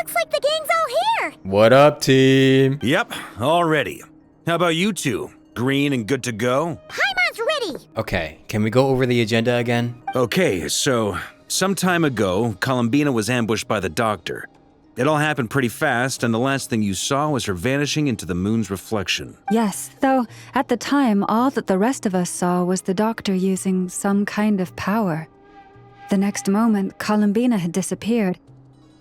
Looks like the gang's all here. What up, team? Yep, all ready. How about you two? Green and good to go? Paimon's ready. Okay, can we go over the agenda again? Okay, so some time ago, Columbina was ambushed by the doctor. It all happened pretty fast, and the last thing you saw was her vanishing into the moon's reflection. Yes, though at the time, all that the rest of us saw was the doctor using some kind of power. The next moment, Columbina had disappeared,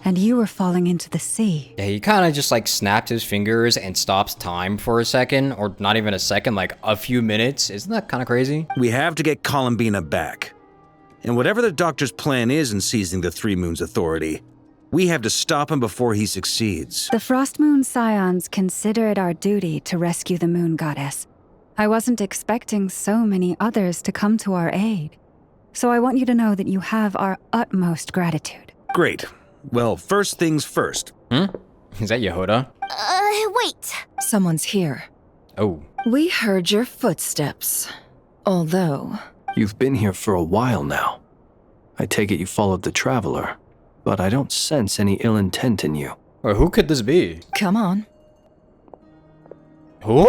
and you were falling into the sea. Yeah, he kind of just like snapped his fingers and stops time for a second, or not even a second, like a few minutes. Isn't that kind of crazy? We have to get Columbina back. And whatever the doctor's plan is in seizing the Three Moons Authority, we have to stop him before he succeeds. The Frost Moon Scions consider it our duty to rescue the Moon Goddess. I wasn't expecting so many others to come to our aid. So I want you to know that you have our utmost gratitude. Great. Well, first things first. Is that Yehoda? Wait. Someone's here. Oh. We heard your footsteps. Although... You've been here for a while now. I take it you followed the Traveler, but I don't sense any ill intent in you. Or who could this be? Come on. Who?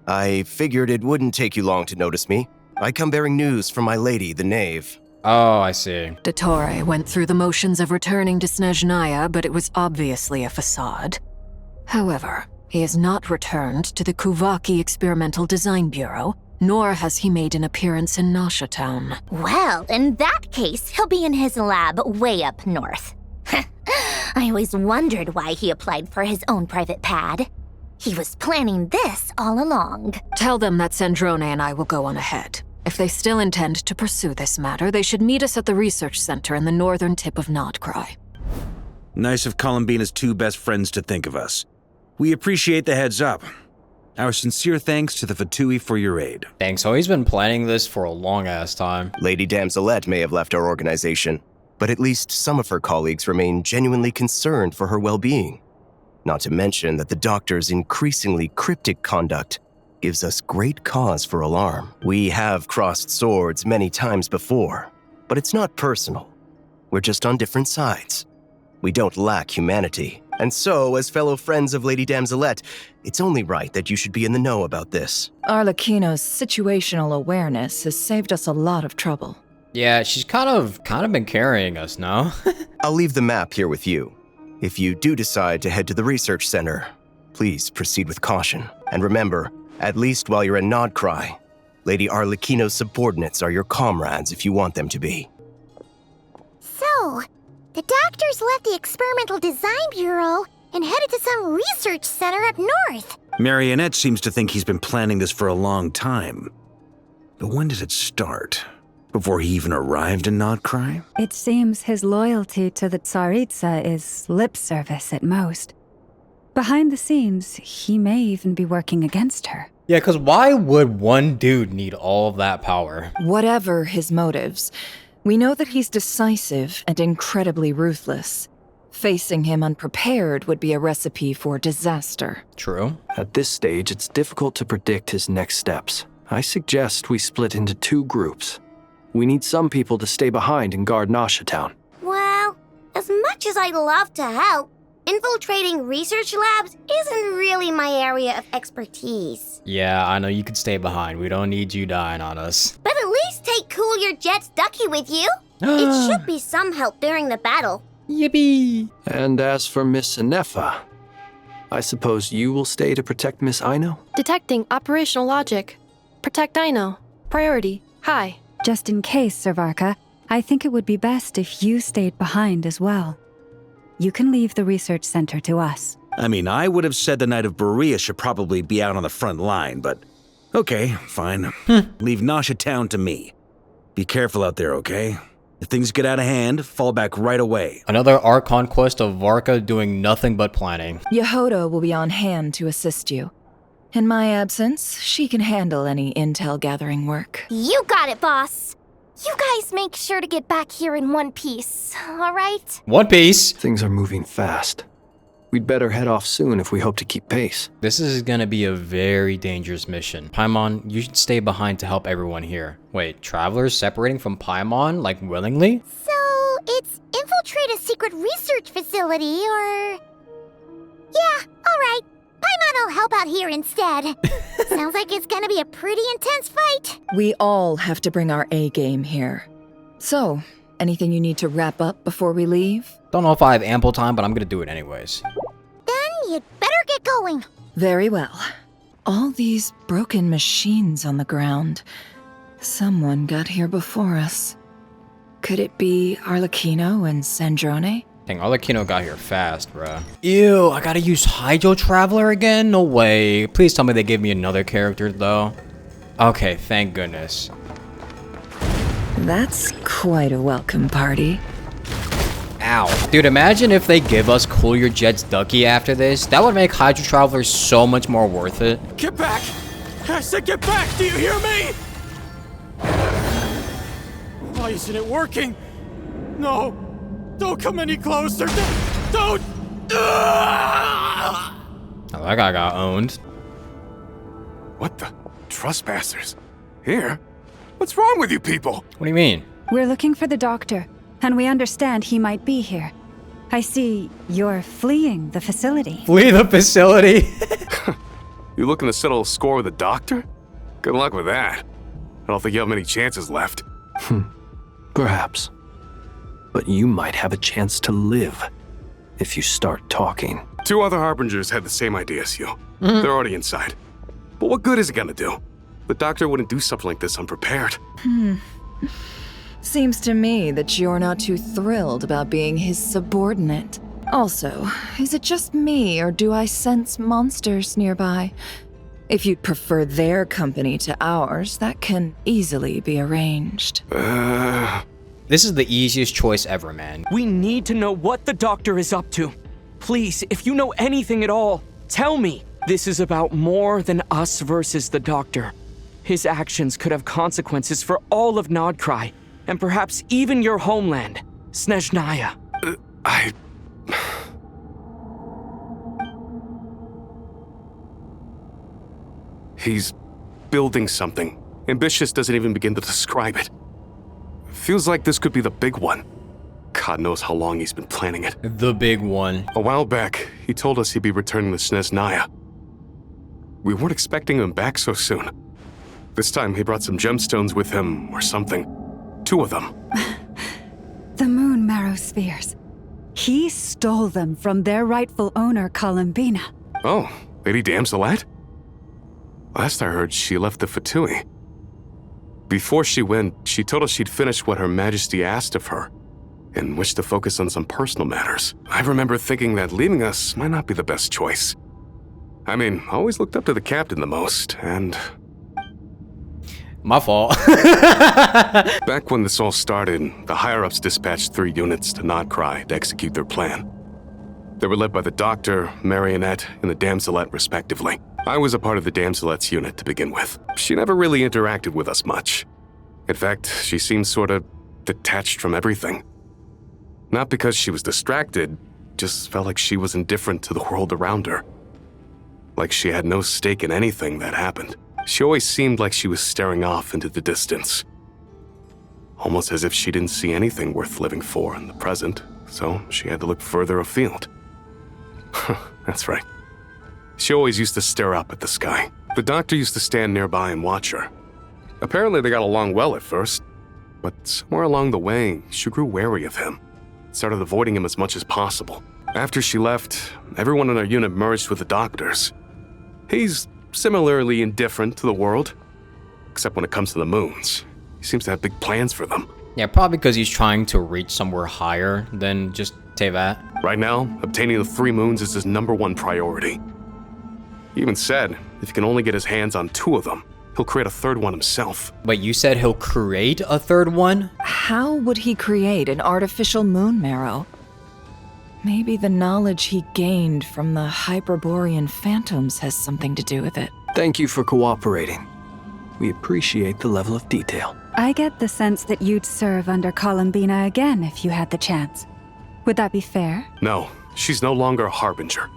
I figured it wouldn't take you long to notice me. I come bearing news from my lady, the Knave. Oh, I see. Dottore went through the motions of returning to Snezhnaya, but it was obviously a facade. However, he has not returned to the Kuvaki Experimental Design Bureau, nor has he made an appearance in Nasha Town. Well, in that case, he'll be in his lab way up north. I always wondered why he applied for his own private pad. He was planning this all along. Tell them that Sandrone and I will go on ahead. If they still intend to pursue this matter, they should meet us at the research center in the northern tip of Nodcry. Nice of Columbina's two best friends to think of us. We appreciate the heads up. Our sincere thanks to the Fatui for your aid. Dang, so he's been planning this for a long-ass time. Lady Damselette may have left our organization, but at least some of her colleagues remain genuinely concerned for her well-being. Not to mention that the doctor's increasingly cryptic conduct gives us great cause for alarm. We have crossed swords many times before, but it's not personal. We're just on different sides. We don't lack humanity. And so, as fellow friends of Lady Damselette, it's only right that you should be in the know about this. Arlecchino's situational awareness has saved us a lot of trouble. Yeah, she's kind of been carrying us, no? I'll leave the map here with you. If you do decide to head to the research center, please proceed with caution. And remember, at least while you're in Nodcry, Lady Arlecchino's subordinates are your comrades if you want them to be. So, the doctors left the Experimental Design Bureau and headed to some research center up north. Marionette seems to think he's been planning this for a long time. But when did it start? Before he even arrived in Nodcry? It seems his loyalty to the Tsaritsa is lip service at most. Behind the scenes, he may even be working against her. Yeah, because why would one dude need all of that power? Whatever his motives, we know that he's decisive and incredibly ruthless. Facing him unprepared would be a recipe for disaster. True. At this stage, it's difficult to predict his next steps. I suggest we split into two groups. We need some people to stay behind and guard Nasha Town. Well, as much as I'd love to help, infiltrating research labs isn't really my area of expertise. Yeah, I know you could stay behind. We don't need you dying on us. But at least take Cool Your Jet's Ducky with you. It should be some help during the battle. Yippee! And as for Miss Inefa, I suppose you will stay to protect Miss Aino? Detecting operational logic. Protect Aino. Priority. High. Just in case, Servarka, I think it would be best if you stayed behind as well. You can leave the research center to us. I mean, I would have said the Knight of Berea should probably be out on the front line, but okay, fine. Leave Nasha Town to me. Be careful out there, okay? If things get out of hand, fall back right away. Another Arc Conquest of Varka doing nothing but planning. Yehoda will be on hand to assist you. In my absence, she can handle any intel gathering work. You got it, boss. You guys make sure to get back here in one piece, all right? One Piece! Things are moving fast. We'd better head off soon if we hope to keep pace. This is gonna be a very dangerous mission. Paimon, you should stay behind to help everyone here. Wait, travelers separating from Paimon, like willingly? So, it's secret research facility, or... Yeah, alright. Paimon will help out here instead. Sounds like it's gonna be a pretty intense fight. We all have to bring our A game here. So, anything you need to wrap up before we leave? Don't know if I have ample time, but I'm gonna do it anyways. Then you'd better get going. Very well. All these broken machines on the ground. Someone got here before us. Could it be Arlecchino and Sandrone? Dang, Arlecchino got here fast, bruh. Ew, I gotta use Hydro Traveler again? No way. Please tell me they give me another character, though. Okay, thank goodness. That's quite a welcome party. Ow. Dude, imagine if they give us Cool Your Jets Ducky after this. That would make Hydro Traveler so much more worth it. Get back! I said get back! Do you hear me? Why isn't it working? No! Don't come any closer! Don't! Oh, that guy got owned. What the? Trespassers? Here? What's wrong with you people? What do you mean? We're looking for the doctor, and we understand he might be here. I see you're fleeing the facility. Flee the facility? You looking to settle a score with the doctor? Good luck with that. I don't think you have many chances left. Perhaps. But you might have a chance to live if you start talking. 2 other Harbingers had the same idea as you. They're already inside. But what good is it gonna do? The doctor wouldn't do something like this unprepared. Seems to me that you're not too thrilled about being his subordinate. Also, is it just me, or do I sense monsters nearby? If you'd prefer their company to ours, that can easily be arranged. This is the easiest choice ever, man. We need to know what the doctor is up to. Please, if you know anything at all, tell me. This is about more than us versus the doctor. His actions could have consequences for all of Nodcry, and perhaps even your homeland, Snezhnaya. He's building something. Ambitious doesn't even begin to describe it. Feels like this could be the big one. God knows how long he's been planning it. The big one. A while back, he told us he'd be returning to Snezhnaya. We weren't expecting him back so soon. This time he brought some gemstones with him, or something. 2 of them. The moon marrow spheres. He stole them from their rightful owner, Columbina. Oh, Lady Damselat? Last I heard, she left the Fatui. Before she went, she told us she'd finished what Her Majesty asked of her, and wished to focus on some personal matters. I remember thinking that leaving us might not be the best choice. I mean, I always looked up to the captain the most, and... My fault. Back when this all started, the higher-ups dispatched 3 units to Nodcry to execute their plan. They were led by the Doctor, Marionette, and the Damselet, respectively. I was a part of the Damselet's unit to begin with. She never really interacted with us much. In fact, she seemed sort of detached from everything. Not because she was distracted, just felt like she was indifferent to the world around her. Like she had no stake in anything that happened. She always seemed like she was staring off into the distance. Almost as if she didn't see anything worth living for in the present, so she had to look further afield. That's right. She always used to stare up at the sky. The Doctor used to stand nearby and watch her. Apparently they got along well at first, but somewhere along the way, she grew wary of him. Started avoiding him as much as possible. After she left, everyone in our unit merged with the Doctor's. He's similarly indifferent to the world, except when it comes to the moons. He seems to have big plans for them. Yeah, probably because he's trying to reach somewhere higher than just Tevat. Right now, obtaining the 3 moons is his #1 priority. He even said, if he can only get his hands on 2 of them, he'll create a 3rd one himself. Wait, you said he'll create a 3rd one? How would he create an artificial moon marrow? Maybe the knowledge he gained from the Hyperborean phantoms has something to do with it. Thank you for cooperating. We appreciate the level of detail. I get the sense that you'd serve under Columbina again if you had the chance. Would that be fair? No, she's no longer a Harbinger.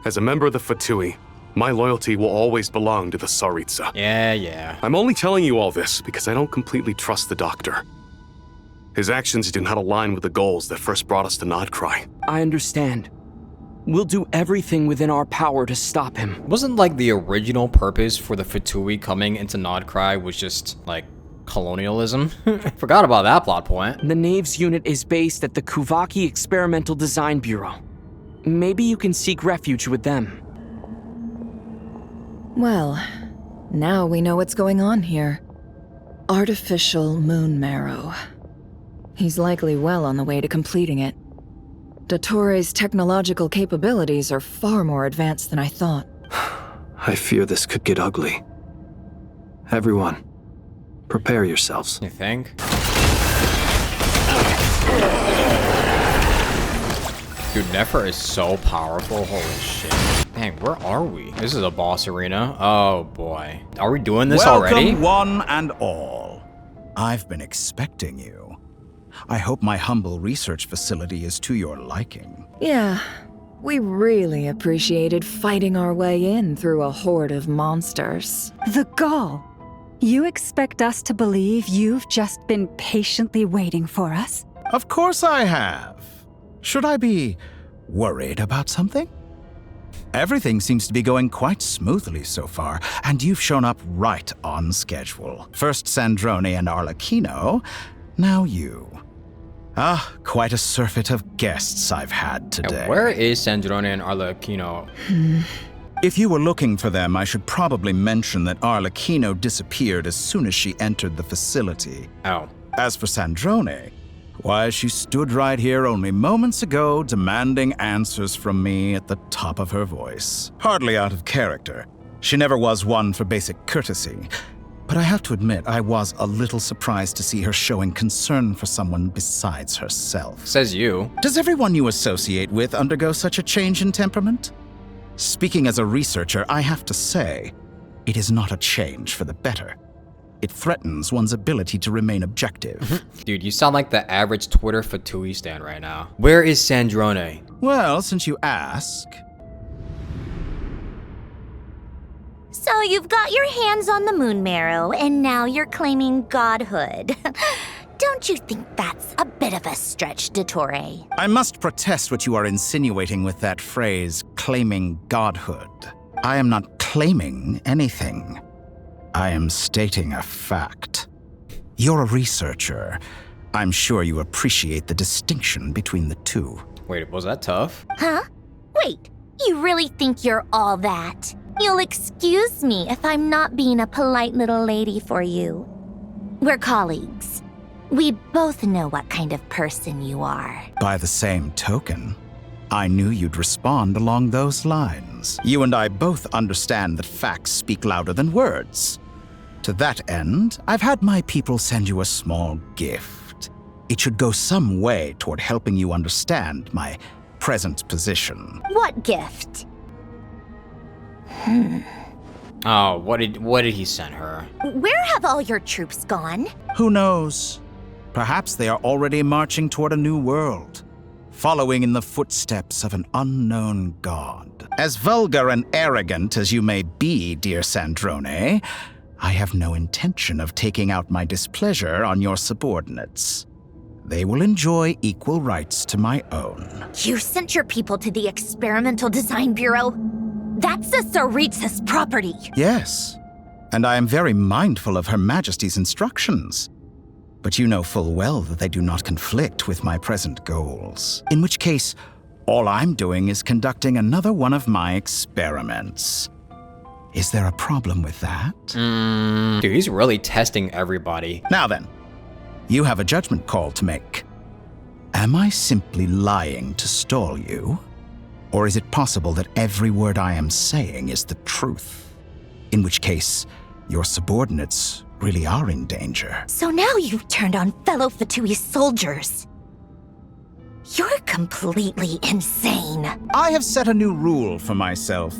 As a member of the Fatui, my loyalty will always belong to the Tsaritsa. Yeah. I'm only telling you all this because I don't completely trust the Doctor. His actions did not align with the goals that first brought us to Nodcry. I understand. We'll do everything within our power to stop him. Wasn't like the original purpose for the Fatui coming into Nodcry was just like colonialism? Forgot about that plot point. The Knaves unit is based at the Kuvaki Experimental Design Bureau. Maybe you can seek refuge with them. Well, now we know what's going on here. Artificial moon marrow. He's likely well on the way to completing it. Dottore's technological capabilities are far more advanced than I thought. I fear this could get ugly. Everyone, prepare yourselves. You think? Dude, Nefer is so powerful. Holy shit. Dang, where are we? This is a boss arena. Oh boy. Are we doing this already? Welcome, one and all. I've been expecting you. I hope my humble research facility is to your liking. Yeah, we really appreciated fighting our way in through a horde of monsters. The gall! You expect us to believe you've just been patiently waiting for us? Of course I have. Should I be worried about something? Everything seems to be going quite smoothly so far, and you've shown up right on schedule. First Sandrone and Arlecchino, now you. Ah, quite a surfeit of guests I've had today. And where is Sandrone and Arlecchino? If you were looking for them, I should probably mention that Arlecchino disappeared as soon as she entered the facility. Oh. As for Sandrone, why, she stood right here only moments ago demanding answers from me at the top of her voice. Hardly out of character. She never was one for basic courtesy. But I have to admit, I was a little surprised to see her showing concern for someone besides herself. Says you. Does everyone you associate with undergo such a change in temperament? Speaking as a researcher, I have to say, it is not a change for the better. It threatens one's ability to remain objective. Dude, you sound like the average Twitter Fatui stan right now. Where is Sandrone? Well, since you ask... So you've got your hands on the moon marrow, and now you're claiming godhood. Don't you think that's a bit of a stretch, Dottore? I must protest what you are insinuating with that phrase, claiming godhood. I am not claiming anything. I am stating a fact. You're a researcher. I'm sure you appreciate the distinction between the two. Wait, was that tough? Huh? Wait, you really think you're all that? You'll excuse me if I'm not being a polite little lady for you. We're colleagues. We both know what kind of person you are. By the same token, I knew you'd respond along those lines. You and I both understand that facts speak louder than words. To that end, I've had my people send you a small gift. It should go some way toward helping you understand my present position. What gift? Oh, what did he send her? Where have all your troops gone? Who knows? Perhaps they are already marching toward a new world, following in the footsteps of an unknown god. As vulgar and arrogant as you may be, dear Sandrone, I have no intention of taking out my displeasure on your subordinates. They will enjoy equal rights to my own. You sent your people to the Experimental Design Bureau? That's the Tsaritsa's property. Yes, and I am very mindful of Her Majesty's instructions. But you know full well that they do not conflict with my present goals. In which case, all I'm doing is conducting another one of my experiments. Is there a problem with that? Dude, he's really testing everybody. Now then, you have a judgment call to make. Am I simply lying to stall you? Or is it possible that every word I am saying is the truth? In which case, your subordinates really are in danger. So now you've turned on fellow Fatui soldiers. You're completely insane. I have set a new rule for myself.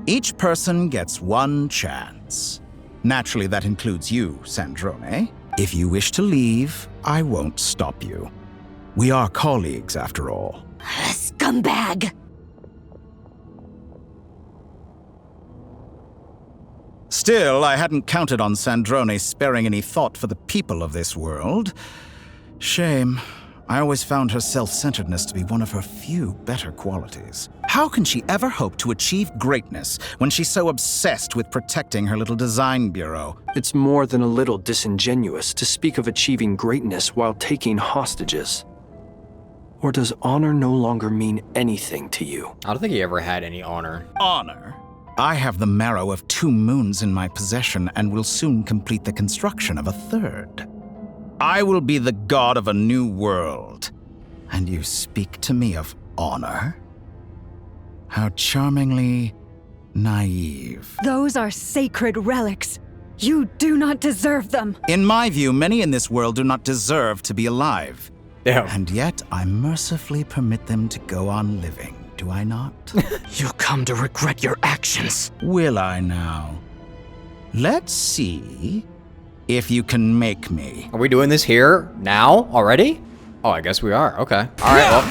Each person gets one chance. Naturally, that includes you, Sandrone. If you wish to leave, I won't stop you. We are colleagues, after all. Scumbag! Still, I hadn't counted on Sandrone sparing any thought for the people of this world. Shame. I always found her self-centeredness to be one of her few better qualities. How can she ever hope to achieve greatness when she's so obsessed with protecting her little design bureau? It's more than a little disingenuous to speak of achieving greatness while taking hostages. Or does honor no longer mean anything to you? I don't think he ever had any honor. Honor? I have the marrow of 2 moons in my possession and will soon complete the construction of a 3rd. I will be the god of a new world. And you speak to me of honor? How charmingly naive. Those are sacred relics. You do not deserve them. In my view, many in this world do not deserve to be alive. Damn. And yet I mercifully permit them to go on living, do I not? You'll come to regret your actions. Will I now? Let's see if you can make me. Are we doing this here? Now? Already? Oh, I guess we are. Okay. Alright, well.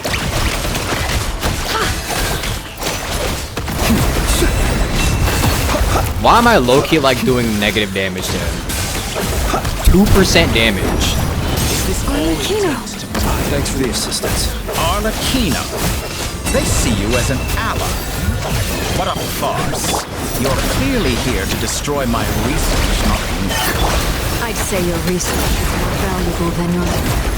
Why am I low-key, like, doing negative damage to him? 2% damage. Thanks for the assistance. Arlecchino. They see you as an ally. What a farce. You're clearly here to destroy my research, not me. I'd say your research is more valuable than your life.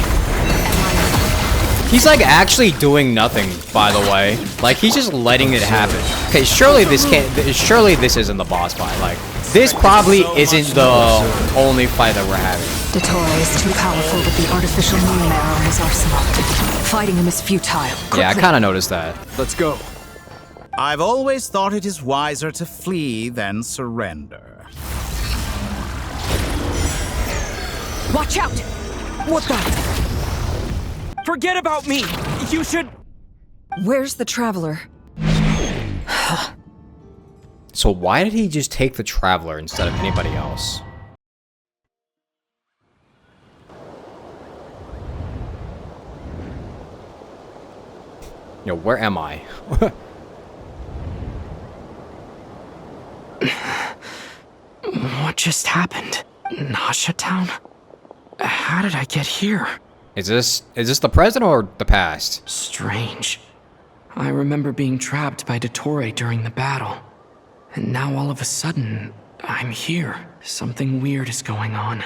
He's like actually doing nothing, by the way. Like he's just letting it happen. Okay, surely this isn't the boss fight. Like this probably isn't the only fight that we're having. Dottore is too powerful with the artificial moon arrow in his arsenal. Fighting him is futile. Yeah, I kind of noticed that. Let's go. I've always thought it is wiser to flee than surrender. Watch out! What the? Forget about me! You should... Where's the Traveler? So why did he just take the Traveler instead of anybody else? Yo, where am I? What just happened? Nasha Town? How did I get here? Is this the present or the past? Strange. I remember being trapped by Dottore during the battle. And now all of a sudden, I'm here. Something weird is going on.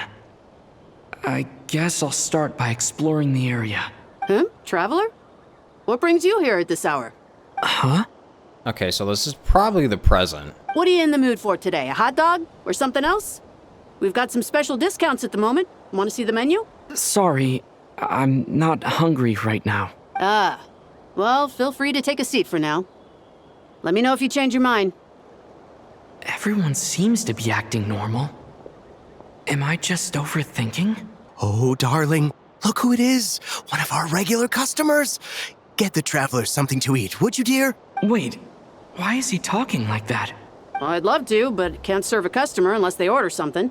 I guess I'll start by exploring the area. Huh? Traveler? What brings you here at this hour? Huh? Okay, so this is probably the present. What are you in the mood for today? A hot dog? Or something else? We've got some special discounts at the moment. Want to see the menu? Sorry, I'm not hungry right now. Ah. Well, feel free to take a seat for now. Let me know if you change your mind. Everyone seems to be acting normal. Am I just overthinking? Oh, darling, look who it is. One of our regular customers. Get the Traveler something to eat, would you, dear? Wait, why is he talking like that? Well, I'd love to, but can't serve a customer unless they order something.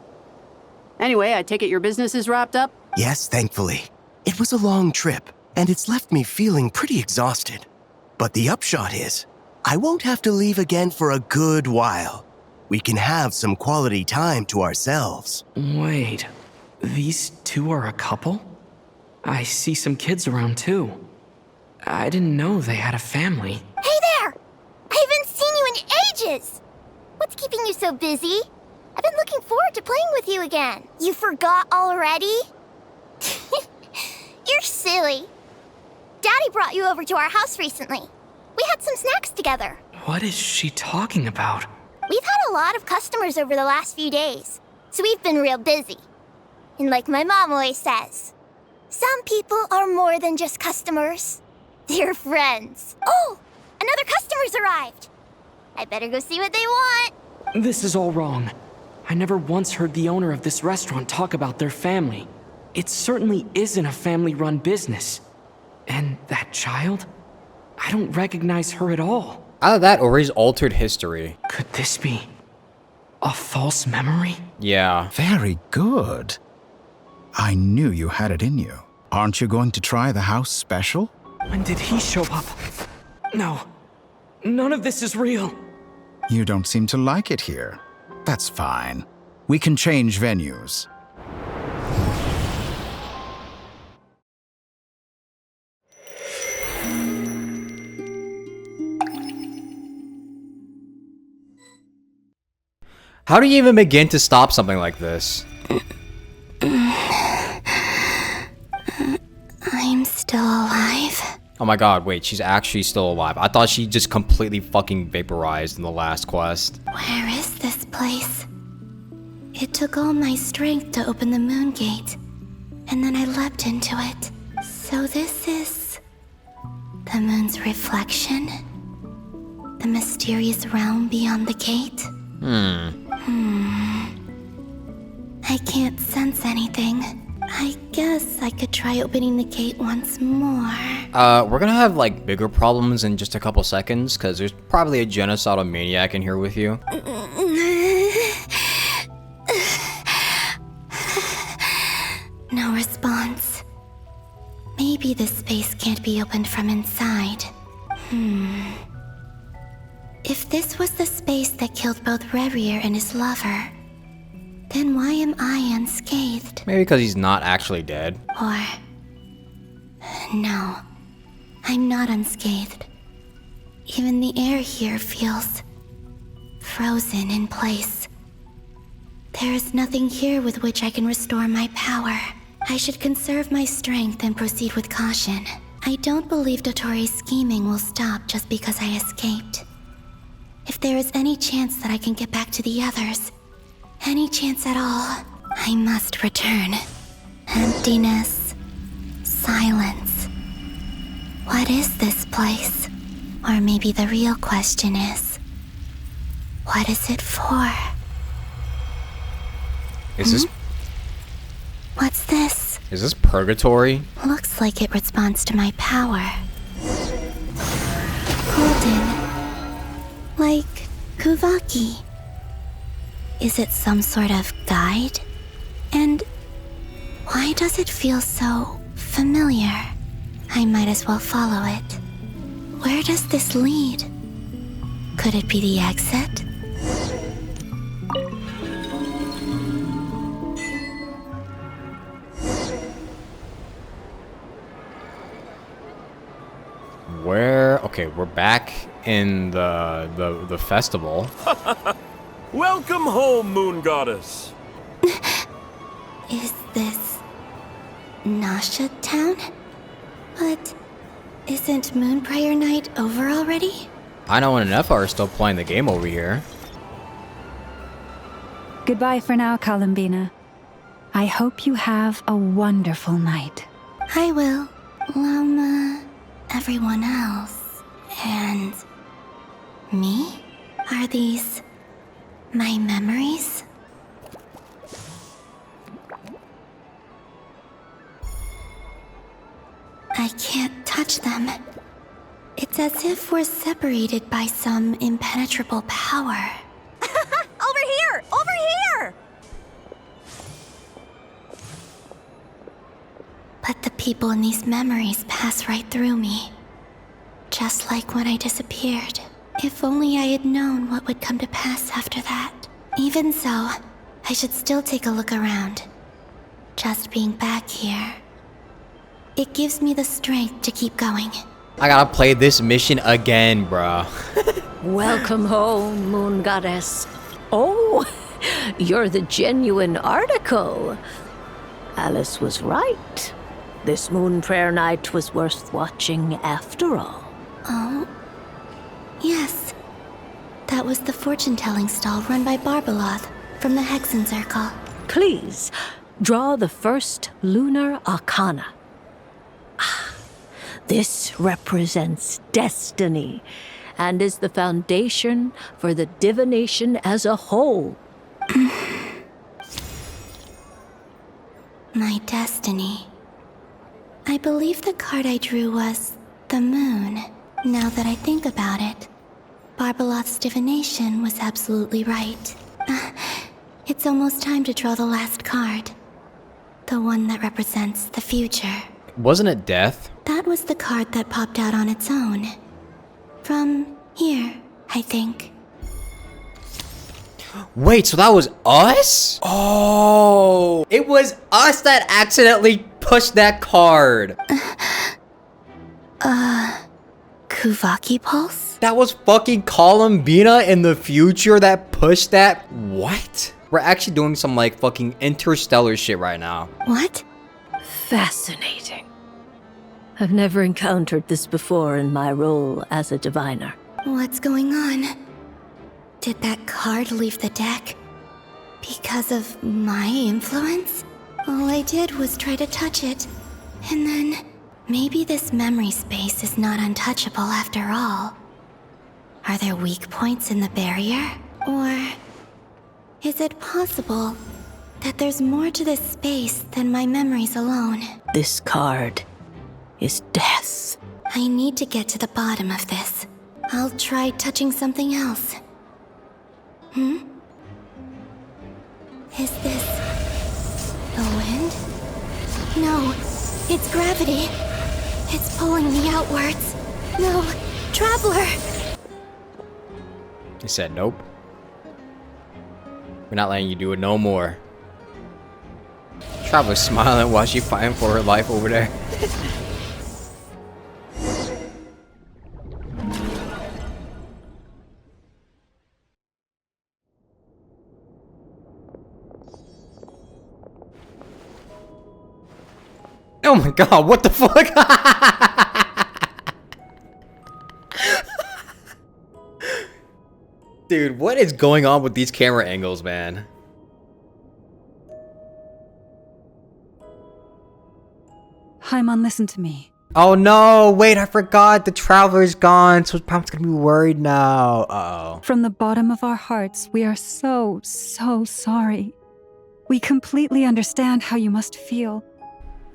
Anyway, I take it your business is wrapped up? Yes, thankfully. It was a long trip, and it's left me feeling pretty exhausted. But the upshot is, I won't have to leave again for a good while. We can have some quality time to ourselves. Wait, these two are a couple? I see some kids around too. I didn't know they had a family. Hey there! I haven't seen you in ages! What's keeping you so busy? I've been looking forward to playing with you again. You forgot already? You're silly. Daddy brought you over to our house recently. We had some snacks together. What is she talking about? We've had a lot of customers over the last few days, so we've been real busy. And like my mom always says, some people are more than just customers. They're friends. Oh, another customer's arrived. I better go see what they want. This is all wrong. I never once heard the owner of this restaurant talk about their family. It certainly isn't a family-run business. And that child? I don't recognize her at all. Either that or he's altered history. Could this be a false memory? Yeah. Very good. I knew you had it in you. Aren't you going to try the house special? When did he show up? No. None of this is real. You don't seem to like it here. That's fine. We can change venues. How do you even begin to stop something like this? I'm still alive. Oh my god, wait, she's actually still alive. I thought she just completely fucking vaporized in the last quest. Where is this place? It took all my strength to open the moon gate, and then I leapt into it. So this is the moon's reflection? The mysterious realm beyond the gate? I can't sense anything. I guess I could try opening the gate once more. We're gonna have, like, bigger problems in just a couple seconds, because there's probably a genocidal maniac in here with you. No response. Maybe this space can't be opened from inside. If this was the space that killed both Revier and his lover, then why am I unscathed? Maybe because he's not actually dead. Or... no, I'm not unscathed. Even the air here feels... frozen in place. There is nothing here with which I can restore my power. I should conserve my strength and proceed with caution. I don't believe Dotori's scheming will stop just because I escaped. If there is any chance that I can get back to the others, any chance at all, I must return. Emptiness. Silence. What is this place? Or maybe the real question is, what is it for? Is this... What's this? Is this purgatory? Looks like it responds to my power. Golden. Like Kuvaki. Is it some sort of guide? And why does it feel so familiar? I might as well follow it. Where does this lead? Could it be the exit? Where? Okay, we're back in the festival. Welcome home, Moon Goddess. Is this Nasha Town? But isn't Moon Prayer Night over already? I know and Nefa are still playing the game over here. Goodbye for now, Columbina. I hope you have a wonderful night. I will. Lama, everyone else, and me? Are these my memories? I can't touch them. It's as if we're separated by some impenetrable power. Over here! Over here! But the people in these memories pass right through me. Just like when I disappeared. If only I had known what would come to pass after that. Even so, I should still take a look around. Just being back here. It gives me the strength to keep going. I gotta play this mission again, bruh. Welcome home, Moon Goddess. Oh, you're the genuine article. Alice was right. This Moon Prayer Night was worth watching after all. Oh, yes. That was the fortune-telling stall run by Barbeloth from the Hexen Circle. Please, draw the first lunar arcana. This represents destiny and is the foundation for the divination as a whole. My destiny. I believe the card I drew was the moon. Now that I think about it, Barbeloth's divination was absolutely right. It's almost time to draw the last card. The one that represents the future. Wasn't it death? That was the card that popped out on its own. From here, I think. Wait, so that was us? Oh, it was us that accidentally pushed that card. Kuvaki Pulse? That was fucking Columbina in the future that pushed that? What? We're actually doing some like fucking interstellar shit right now. What? Fascinating. I've never encountered this before in my role as a diviner. What's going on? Did that card leave the deck? Because of my influence? All I did was try to touch it. And then, maybe this memory space is not untouchable after all. Are there weak points in the barrier? Or is it possible that there's more to this space than my memories alone? This card is death. I need to get to the bottom of this. I'll try touching something else. Is this the wind? No, it's gravity. It's pulling me outwards. No, Traveler! He said nope. We're not letting you do it no more. Traveler's smiling while she's fighting for her life over there. Oh my god, what the fuck? Dude, what is going on with these camera angles, man? Haimon, listen to me. Oh no, wait, I forgot. The Traveler's gone, so Pump's gonna be worried now. Uh-oh. From the bottom of our hearts, we are so sorry. We completely understand how you must feel.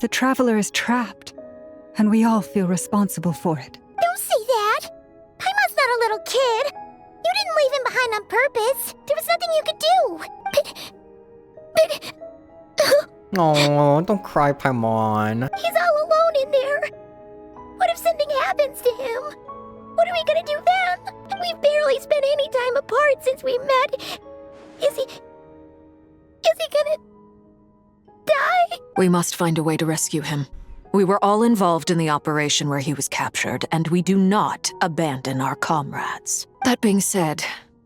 The Traveler is trapped, and we all feel responsible for it. Don't say that! Haimon's not a little kid! You didn't leave him behind on purpose! There was nothing you could do! Oh, don't cry, Paimon. He's all alone in there! What if something happens to him? What are we gonna do then? We've barely spent any time apart since we met. Is he gonna die? We must find a way to rescue him. We were all involved in the operation where he was captured, and we do not abandon our comrades. That being said,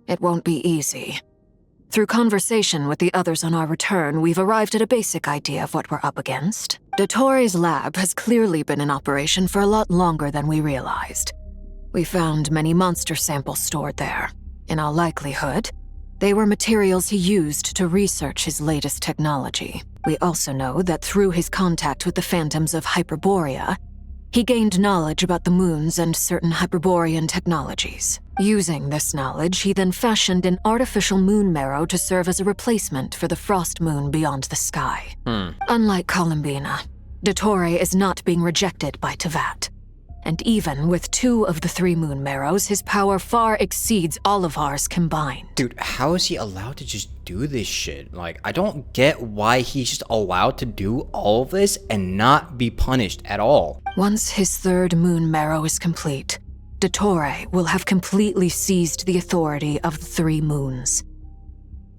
it won't be easy. Through conversation with the others on our return, we've arrived at a basic idea of what we're up against. Dottore's lab has clearly been in operation for a lot longer than we realized. We found many monster samples stored there. In all likelihood, they were materials he used to research his latest technology. We also know that through his contact with the phantoms of Hyperborea, he gained knowledge about the moons and certain Hyperborean technologies. Using this knowledge, he then fashioned an artificial moon marrow to serve as a replacement for the frost moon beyond the sky. Unlike Columbina, Dottore is not being rejected by Teyvat. And even with 2 of the 3 moon marrows, his power far exceeds all of ours combined. Dude, how is he allowed to just do this shit? Like, I don't get why he's just allowed to do all of this and not be punished at all. Once his 3rd moon marrow is complete, Dottore will have completely seized the authority of the 3 moons.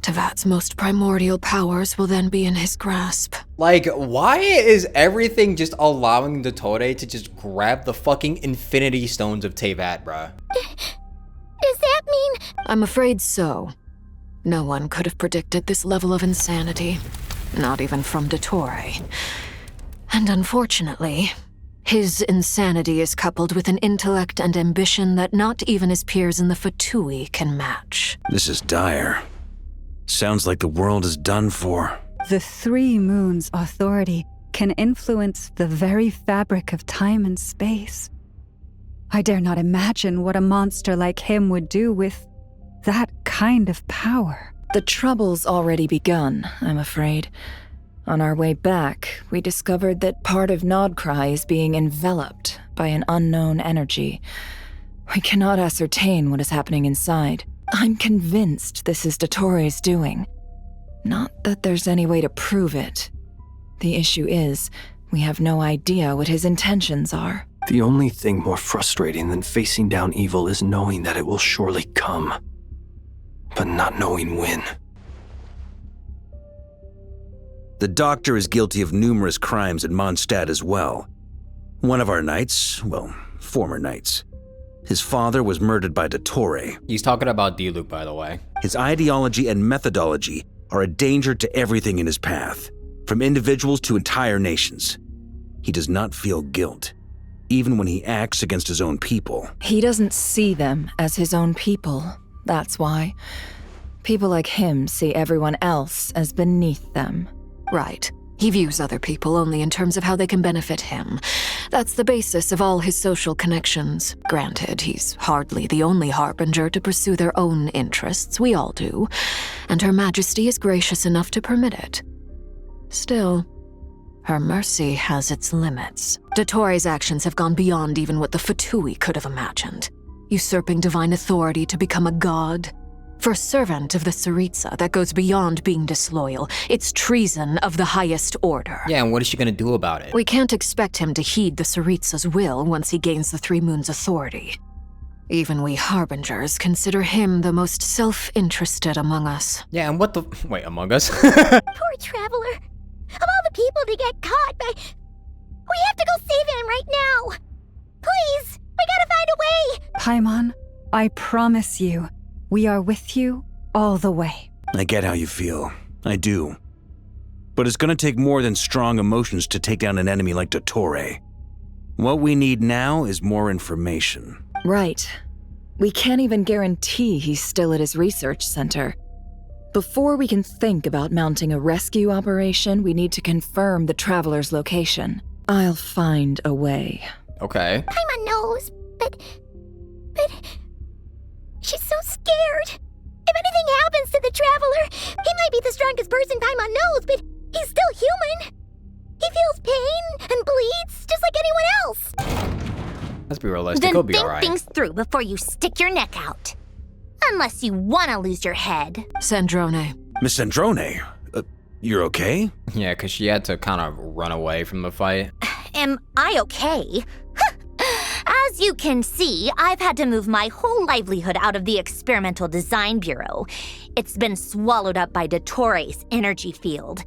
Teyvat's most primordial powers will then be in his grasp. Like, why is everything just allowing Dottore to just grab the fucking Infinity Stones of Teyvat, bruh? Does that mean... I'm afraid so. No one could have predicted this level of insanity. Not even from Dottore. And unfortunately, his insanity is coupled with an intellect and ambition that not even his peers in the Fatui can match. This is dire. Sounds like the world is done for. The 3 moons' authority can influence the very fabric of time and space. I dare not imagine what a monster like him would do with that kind of power. The trouble's already begun, I'm afraid. On our way back, we discovered that part of Nodcry is being enveloped by an unknown energy. We cannot ascertain what is happening inside. I'm convinced this is Dottore's doing. Not that there's any way to prove it. The issue is, we have no idea what his intentions are. The only thing more frustrating than facing down evil is knowing that it will surely come, but not knowing when. The doctor is guilty of numerous crimes in Mondstadt as well. One of our knights, well, former knights, His father was murdered by Dottore. He's talking about D-Luke, by the way. His ideology and methodology are a danger to everything in his path, from individuals to entire nations. He does not feel guilt, even when he acts against his own people. He doesn't see them as his own people, that's why. People like him see everyone else as beneath them. Right. He views other people only in terms of how they can benefit him. That's the basis of all his social connections. Granted, he's hardly the only harbinger to pursue their own interests. We all do. And Her Majesty is gracious enough to permit it. Still, her mercy has its limits. Dottore's actions have gone beyond even what the Fatui could have imagined. Usurping divine authority to become a god. For a servant of the Tsaritsa, that goes beyond being disloyal. It's treason of the highest order. Yeah, and what is she gonna do about it? We can't expect him to heed the Tsaritsa's will once he gains the Three Moons' authority. Even we Harbingers consider him the most self-interested among us. Yeah, and what the... Wait, among us? Poor traveler. Of all the people to get caught by... We have to go save him right now. Please, we gotta find a way. Paimon, I promise you, we are with you all the way. I get how you feel. I do. But it's gonna take more than strong emotions to take down an enemy like Dottore. What we need now is more information. Right. We can't even guarantee he's still at his research center. Before we can think about mounting a rescue operation, we need to confirm the traveler's location. I'll find a way. Okay. Paimon knows, but... She's so scared. If anything happens to the traveler, he might be the strongest person Paimon knows, but he's still human. He feels pain and bleeds just like anyone else. Let's be realistic, Then he'll be think alright. things through before you stick your neck out. Unless you want to lose your head. Sandrone. Miss Sandrone, you're okay? Yeah, because she had to kind of run away from the fight. Am I okay? As you can see, I've had to move my whole livelihood out of the Experimental Design Bureau. It's been swallowed up by Dottore's energy field.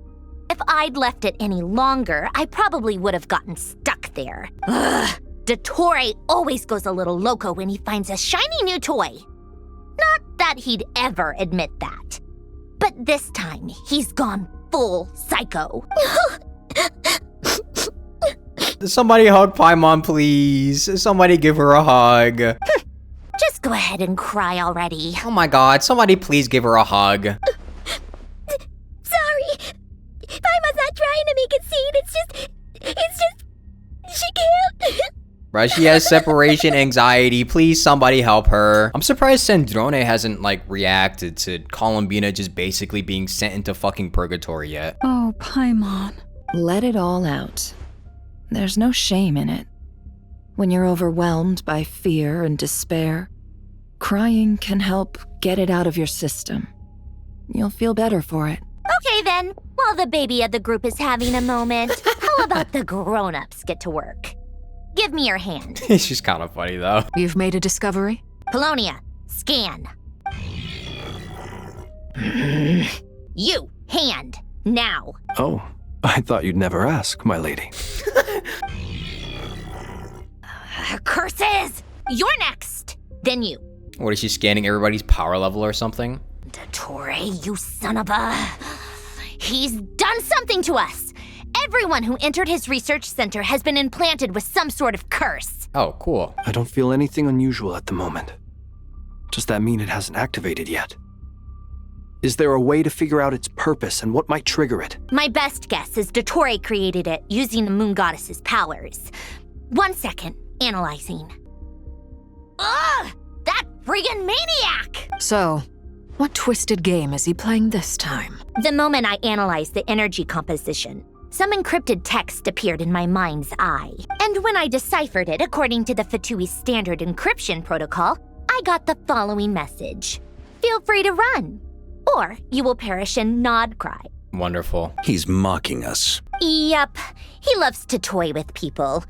If I'd left it any longer, I probably would have gotten stuck there. Ugh. Dottore always goes a little loco when he finds a shiny new toy. Not that he'd ever admit that. But this time, he's gone full psycho. Somebody hug Paimon, please. Somebody give her a hug. Just go ahead and cry already. Oh my god, somebody please give her a hug. Sorry. Paimon's not trying to make it seem. It's just, she can't. Right, she has separation anxiety. Please, somebody help her. I'm surprised Sandrone hasn't, like, reacted to Columbina just basically being sent into fucking purgatory yet. Oh, Paimon. Let it all out. There's no shame in it. When you're overwhelmed by fear and despair, crying can help get it out of your system. You'll feel better for it. Okay then, while the baby of the group is having a moment, how about the grown-ups get to work? Give me your hand. She's kind of funny, though. You've made a discovery? Polonia, scan. You, hand, now. Oh, I thought you'd never ask, my lady. Curses! You're next! Then you. What, is she scanning everybody's power level or something? Dottore, you son of a... He's done something to us! Everyone who entered his research center has been implanted with some sort of curse. Oh, cool. I don't feel anything unusual at the moment. Does that mean it hasn't activated yet? Is there a way to figure out its purpose and what might trigger it? My best guess is Dottore created it using the Moon Goddess's powers. 1 second, analyzing. Ugh! That friggin' maniac! So, what twisted game is he playing this time? The moment I analyzed the energy composition, some encrypted text appeared in my mind's eye. And when I deciphered it according to the Fatui's standard encryption protocol, I got the following message. Feel free to run, or you will perish in nod cry. Wonderful. He's mocking us. Yep, he loves to toy with people.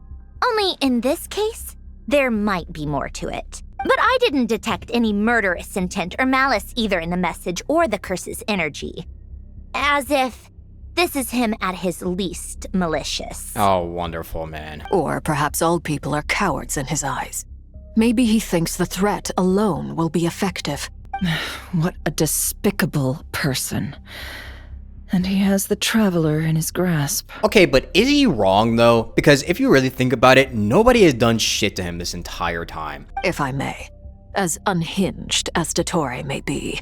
Only in this case, there might be more to it. But I didn't detect any murderous intent or malice either in the message or the curse's energy. As if this is him at his least malicious. Oh, wonderful, man. Or perhaps all people are cowards in his eyes. Maybe he thinks the threat alone will be effective. What a despicable person. And he has the Traveler in his grasp. Okay, but is he wrong though? Because if you really think about it, nobody has done shit to him this entire time. If I may. As unhinged as Dottore may be,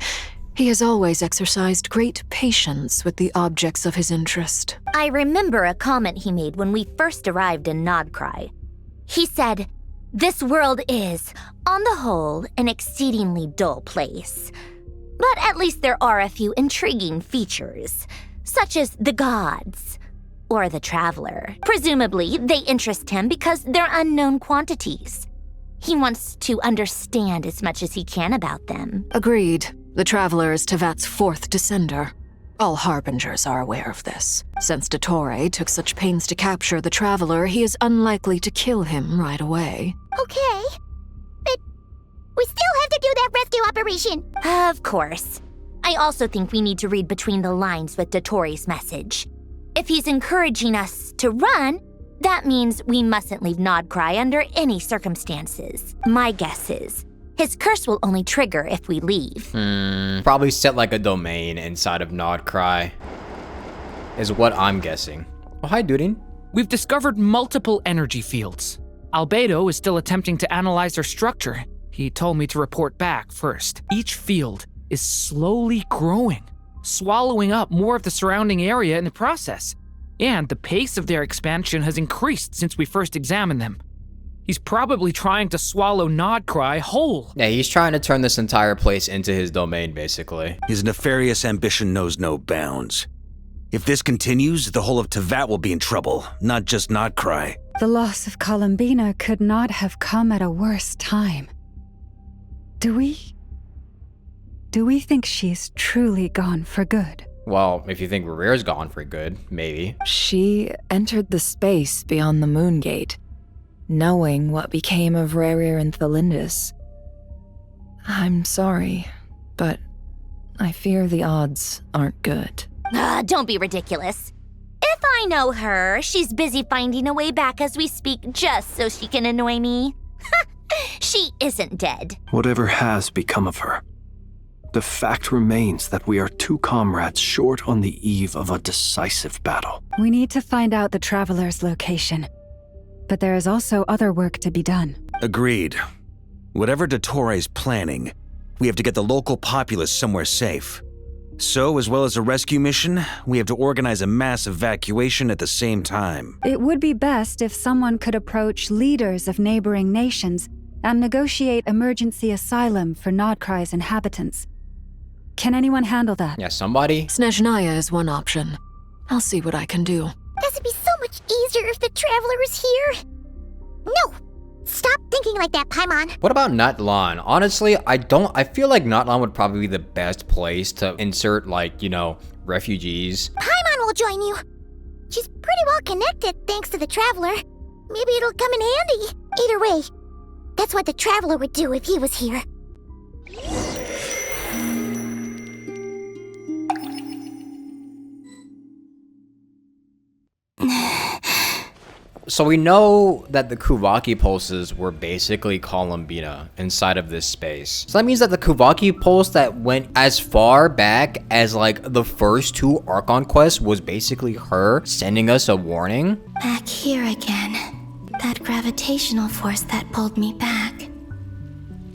he has always exercised great patience with the objects of his interest. I remember a comment he made when we first arrived in Nodcry. He said, "This world is, on the whole, an exceedingly dull place. But at least there are a few intriguing features, such as the gods, or the Traveler. Presumably, they interest him because they're unknown quantities. He wants to understand as much as he can about them." Agreed. The Traveler is Tevat's fourth descender. All Harbingers are aware of this. Since Dottore took such pains to capture the Traveler, he is unlikely to kill him right away. Okay, but we still have to do that rescue operation. Of course. I also think we need to read between the lines with Dottore's message. If he's encouraging us to run, that means we mustn't leave Nodcry under any circumstances. My guess is, his curse will only trigger if we leave. Probably set like a domain inside of Nodcry, is what I'm guessing. Oh, hi, Dudin. We've discovered multiple energy fields. Albedo is still attempting to analyze their structure. He told me to report back first. Each field is slowly growing, swallowing up more of the surrounding area in the process. And the pace of their expansion has increased since we first examined them. He's probably trying to swallow Nodcry whole. Yeah, he's trying to turn this entire place into his domain, basically. His nefarious ambition knows no bounds. If this continues, the whole of Tevat will be in trouble, not just Nodcry. The loss of Columbina could not have come at a worse time. Do we think she's truly gone for good? Well, if you think Rarier's gone for good, maybe. She entered the space beyond the Moon Gate, knowing what became of Rarier and Thelindis. I'm sorry, but I fear the odds aren't good. Don't be ridiculous. If I know her, she's busy finding a way back as we speak just so she can annoy me. She isn't dead. Whatever has become of her, the fact remains that we are two comrades short on the eve of a decisive battle. We need to find out the Traveler's location. But there is also other work to be done. Agreed. Whatever Dottore's planning, we have to get the local populace somewhere safe. So, as well as a rescue mission, we have to organize a mass evacuation at the same time. It would be best if someone could approach leaders of neighboring nations and negotiate emergency asylum for Nodcry's inhabitants. Can anyone handle that? Yeah, somebody? Snezhnaya is one option. I'll see what I can do. This would be so much easier if the Traveler is here. No! Stop thinking like that, Paimon. What about Natlan? Honestly, I feel like Natlan would probably be the best place to insert, like, you know, refugees. Paimon will join you. She's pretty well connected thanks to the Traveler. Maybe it'll come in handy. Either way, that's what the Traveler would do if he was here. So we know that the Kuvaki pulses were basically Columbina inside of this space. So that means that the Kuvaki pulse that went as far back as like the first two Archon quests was basically her sending us a warning. Back here again. That gravitational force that pulled me back.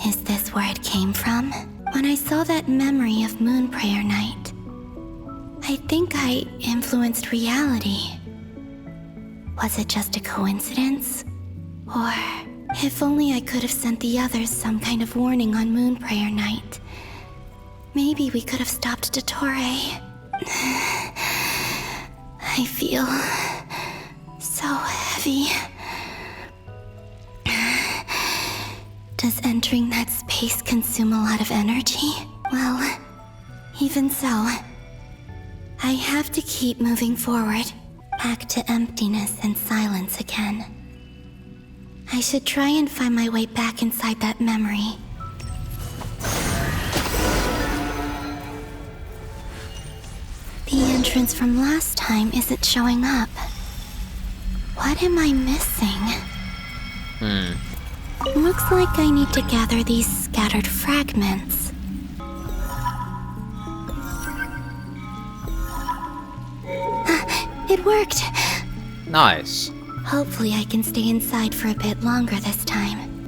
Is this where it came from? When I saw that memory of Moon Prayer Night, I think I influenced reality. Was it just a coincidence? Or, if only I could have sent the others some kind of warning on Moon Prayer Night. Maybe we could have stopped Dottore. I feel so heavy. Does entering that space consume a lot of energy? Well, even so, I have to keep moving forward. Back to emptiness and silence again. I should try and find my way back inside that memory. The entrance from last time isn't showing up. What am I missing? Looks like I need to gather these scattered fragments. It worked! Nice. Hopefully I can stay inside for a bit longer this time.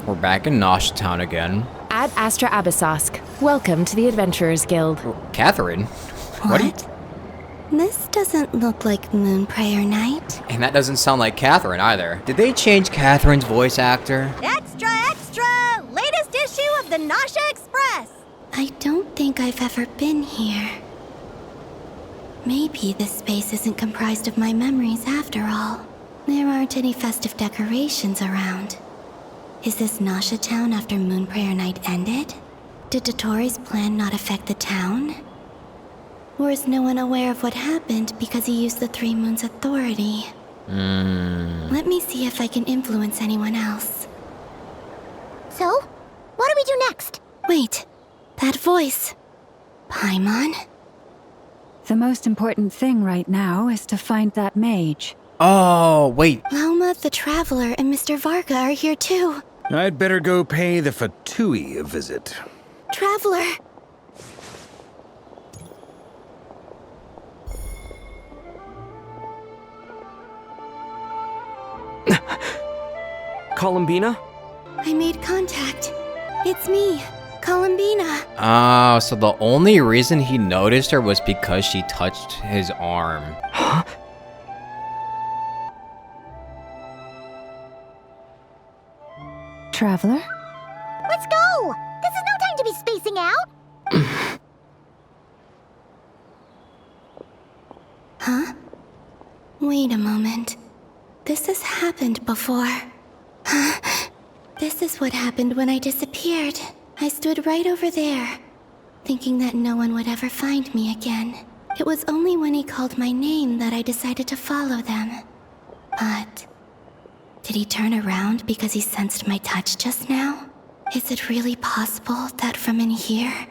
We're back in Nosh Town again. At Astra Abyssosk, welcome to the Adventurers Guild. Catherine? What are you... This doesn't look like Moonprayer Night. And that doesn't sound like Catherine either. Did they change Catherine's voice actor? Extra, extra! Latest issue of the Nasha Express! I don't think I've ever been here. Maybe this space isn't comprised of my memories after all. There aren't any festive decorations around. Is this Nasha Town after Moonprayer Night ended? Did Dottoro's plan not affect the town? Or is no one aware of what happened because he used the Three Moons' authority? Let me see if I can influence anyone else. So, what do we do next? Wait, that voice. Paimon? The most important thing right now is to find that mage. Oh, wait. Lauma the Traveler and Mr. Varga are here too. I'd better go pay the Fatui a visit. Traveler! Columbina? I made contact. It's me, Columbina. Oh, so the only reason he noticed her was because she touched his arm. Huh? Traveler? Let's go! This is no time to be spacing out! Huh? Wait a moment. This has happened before. This is what happened when I disappeared. I stood right over there, thinking that no one would ever find me again. It was only when he called my name that I decided to follow them. But did he turn around because he sensed my touch just now? Is it really possible that from in here,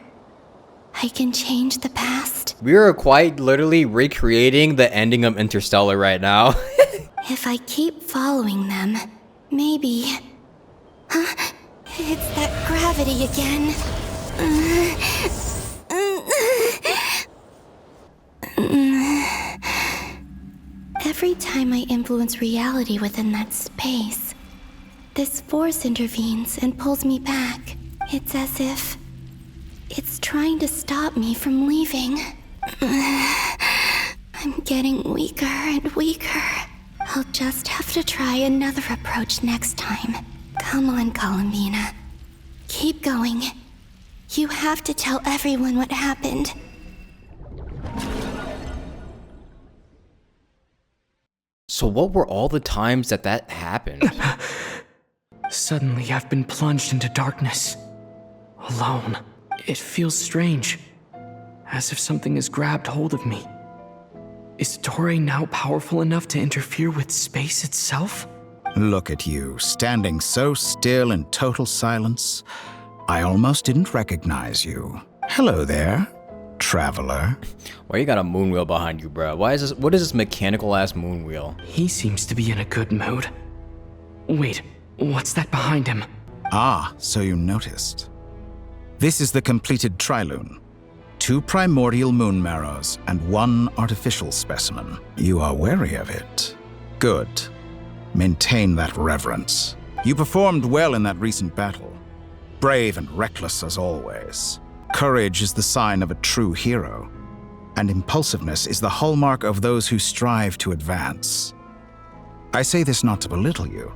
I can change the past? We are quite literally recreating the ending of Interstellar right now. If I keep following them, maybe... Huh? It's that gravity again. Every time I influence reality within that space, this force intervenes and pulls me back. It's as if it's trying to stop me from leaving. I'm getting weaker and weaker. I'll just have to try another approach next time. Come on, Columbina. Keep going. You have to tell everyone what happened. So what were all the times that happened? Suddenly, I've been plunged into darkness. Alone. It feels strange. As if something has grabbed hold of me. Is Dottore now powerful enough to interfere with space itself? Look at you, standing so still in total silence. I almost didn't recognize you. Hello there, traveler. Why you got a moon wheel behind you, bro? What is this mechanical ass moon wheel? He seems to be in a good mood. Wait, what's that behind him? Ah, so you noticed. This is the completed trilune. 2 primordial moon marrows and 1 artificial specimen. You are wary of it. Good. Maintain that reverence. You performed well in that recent battle. Brave and reckless as always. Courage is the sign of a true hero, and impulsiveness is the hallmark of those who strive to advance. I say this not to belittle you.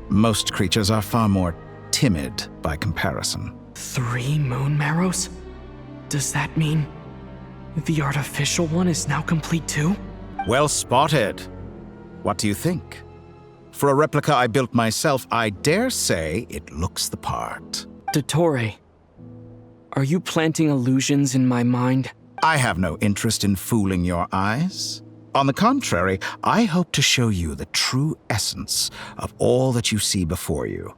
Most creatures are far more timid by comparison. 3 moon marrows? Does that mean the artificial one is now complete too? Well spotted. What do you think? For a replica I built myself, I dare say it looks the part. Dottore, are you planting illusions in my mind? I have no interest in fooling your eyes. On the contrary, I hope to show you the true essence of all that you see before you.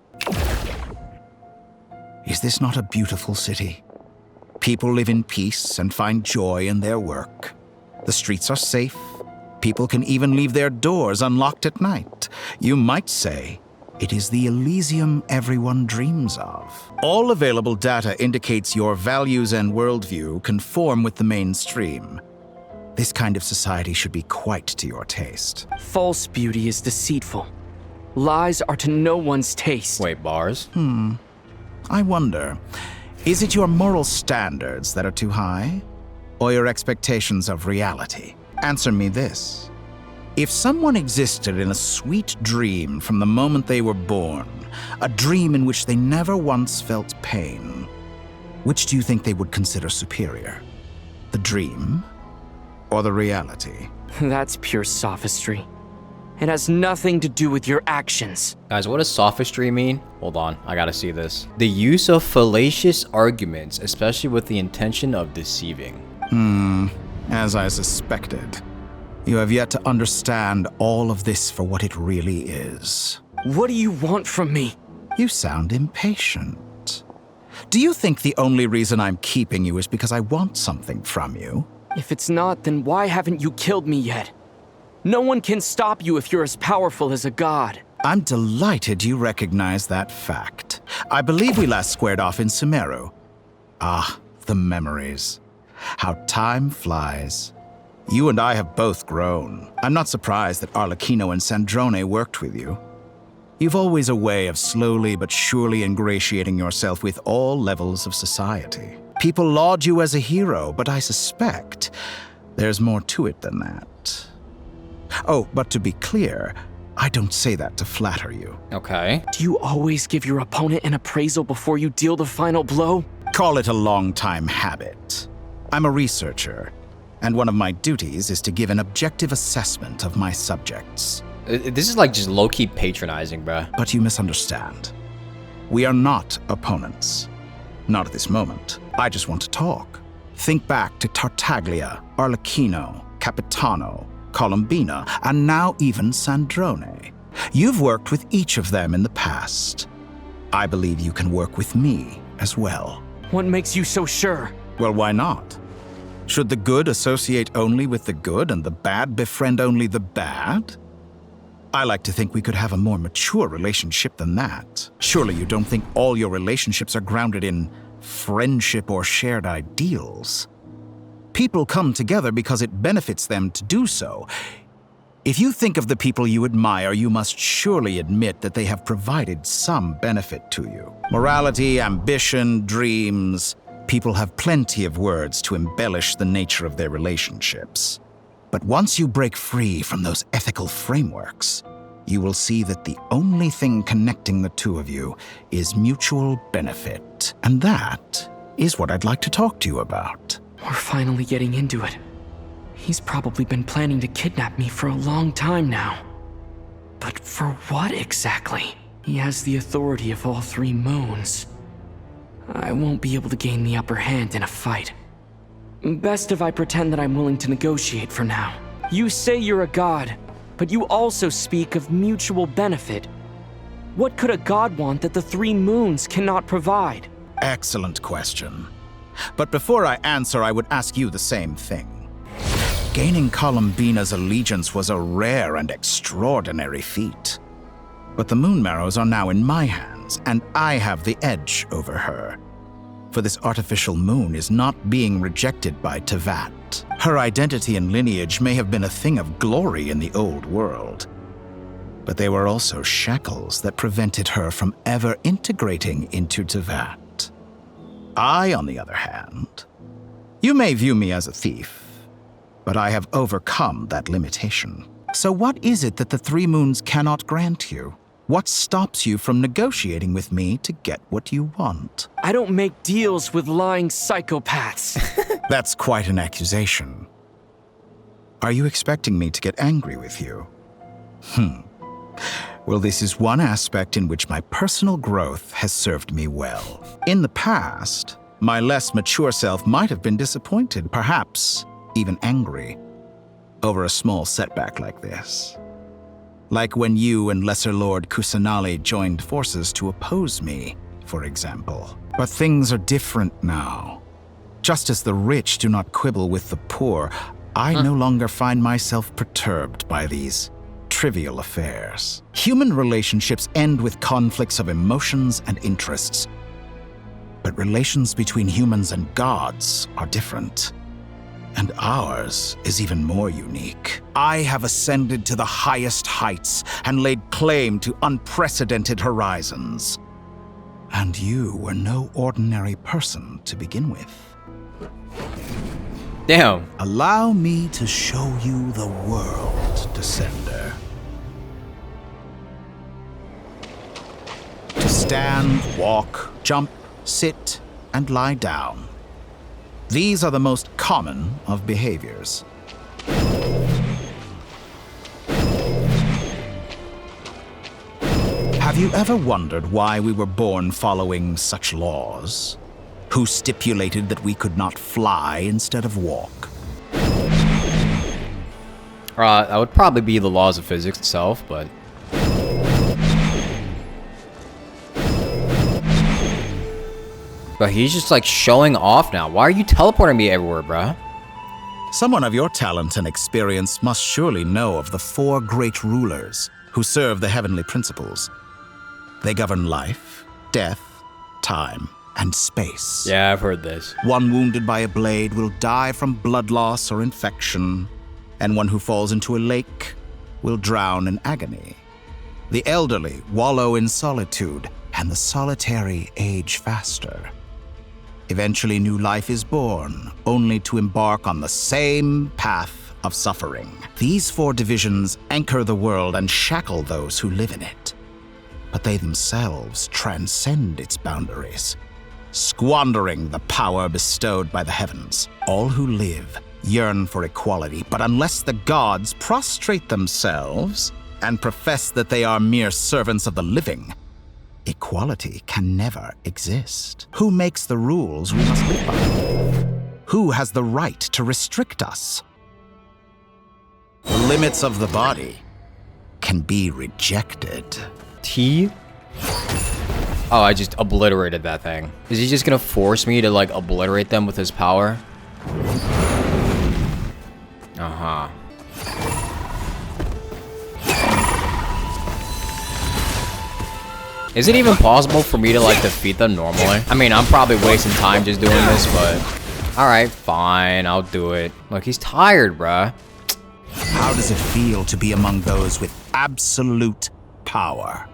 Is this not a beautiful city? People live in peace and find joy in their work. The streets are safe. People can even leave their doors unlocked at night. You might say it is the Elysium everyone dreams of. All available data indicates your values and worldview conform with the mainstream. This kind of society should be quite to your taste. False beauty is deceitful. Lies are to no one's taste. Wait, bars? I wonder, is it your moral standards that are too high? Or your expectations of reality? Answer me this. If someone existed in a sweet dream from the moment they were born, a dream in which they never once felt pain, which do you think they would consider superior? The dream or the reality? That's pure sophistry. It has nothing to do with your actions. Guys, what does sophistry mean? Hold on, I gotta see this. The use of fallacious arguments, especially with the intention of deceiving. As I suspected. You have yet to understand all of this for what it really is. What do you want from me? You sound impatient. Do you think the only reason I'm keeping you is because I want something from you? If it's not, then why haven't you killed me yet? No one can stop you if you're as powerful as a god. I'm delighted you recognize that fact. I believe we last squared off in Sumeru. Ah, the memories. How time flies. You and I have both grown. I'm not surprised that Arlecchino and Sandrone worked with you. You've always a way of slowly but surely ingratiating yourself with all levels of society. People laud you as a hero, but I suspect there's more to it than that. Oh, but to be clear, I don't say that to flatter you. Okay. Do you always give your opponent an appraisal before you deal the final blow? Call it a long-time habit. I'm a researcher, and one of my duties is to give an objective assessment of my subjects. This is like just low-key patronizing, bruh. But you misunderstand. We are not opponents. Not at this moment. I just want to talk. Think back to Tartaglia, Arlecchino, Capitano, Colombina, and now even Sandrone. You've worked with each of them in the past. I believe you can work with me as well. What makes you so sure? Well, why not? Should the good associate only with the good and the bad befriend only the bad? I like to think we could have a more mature relationship than that. Surely you don't think all your relationships are grounded in friendship or shared ideals. People come together because it benefits them to do so. If you think of the people you admire, you must surely admit that they have provided some benefit to you. Morality, ambition, dreams. People have plenty of words to embellish the nature of their relationships. But once you break free from those ethical frameworks, you will see that the only thing connecting the two of you is mutual benefit. And that is what I'd like to talk to you about. We're finally getting into it. He's probably been planning to kidnap me for a long time now. But for what exactly? He has the authority of all three moons. I won't be able to gain the upper hand in a fight. Best if I pretend that I'm willing to negotiate for now. You say you're a god, but you also speak of mutual benefit. What could a god want that the three moons cannot provide? Excellent question. But before I answer, I would ask you the same thing. Gaining Colombina's allegiance was a rare and extraordinary feat. But the Moon Marrows are now in my hands, and I have the edge over her. For this artificial moon is not being rejected by Tevat. Her identity and lineage may have been a thing of glory in the old world, but they were also shackles that prevented her from ever integrating into Tevat. I, on the other hand, you may view me as a thief, but I have overcome that limitation. So what is it that the Three Moons cannot grant you? What stops you from negotiating with me to get what you want? I don't make deals with lying psychopaths. That's quite an accusation. Are you expecting me to get angry with you? Well, this is one aspect in which my personal growth has served me well. In the past, my less mature self might have been disappointed, perhaps even angry, over a small setback like this. Like when you and Lesser Lord Kusanali joined forces to oppose me, for example. But things are different now. Just as the rich do not quibble with the poor, I no longer find myself perturbed by these trivial affairs. Human relationships end with conflicts of emotions and interests. But relations between humans and gods are different. And ours is even more unique. I have ascended to the highest heights and laid claim to unprecedented horizons. And you were no ordinary person to begin with. Damn. Allow me to show you the world, Descender. To stand, walk, jump, sit, and lie down. These are the most common of behaviors. Have you ever wondered why we were born following such laws? Who stipulated that we could not fly instead of walk? That would probably be the laws of physics itself, but... But he's just like showing off now. Why are you teleporting me everywhere, bruh? Someone of your talent and experience must surely know of the 4 great rulers who serve the heavenly principles. They govern life, death, time, and space. Yeah, I've heard this. One wounded by a blade will die from blood loss or infection, and one who falls into a lake will drown in agony. The elderly wallow in solitude, and the solitary age faster. Eventually, new life is born, only to embark on the same path of suffering. These 4 divisions anchor the world and shackle those who live in it. But they themselves transcend its boundaries, squandering the power bestowed by the heavens. All who live yearn for equality, but unless the gods prostrate themselves and profess that they are mere servants of the living, equality can never exist. Who makes the rules we must live by? Who has the right to restrict us? The limits of the body can be rejected. T? Oh, I just obliterated that thing. Is he just gonna force me to like obliterate them with his power? Uh-huh. Is it even possible for me to like defeat them normally? I mean, I'm probably wasting time just doing this, but... Alright, fine, I'll do it. Look, he's tired, bruh. How does it feel to be among those with absolute power?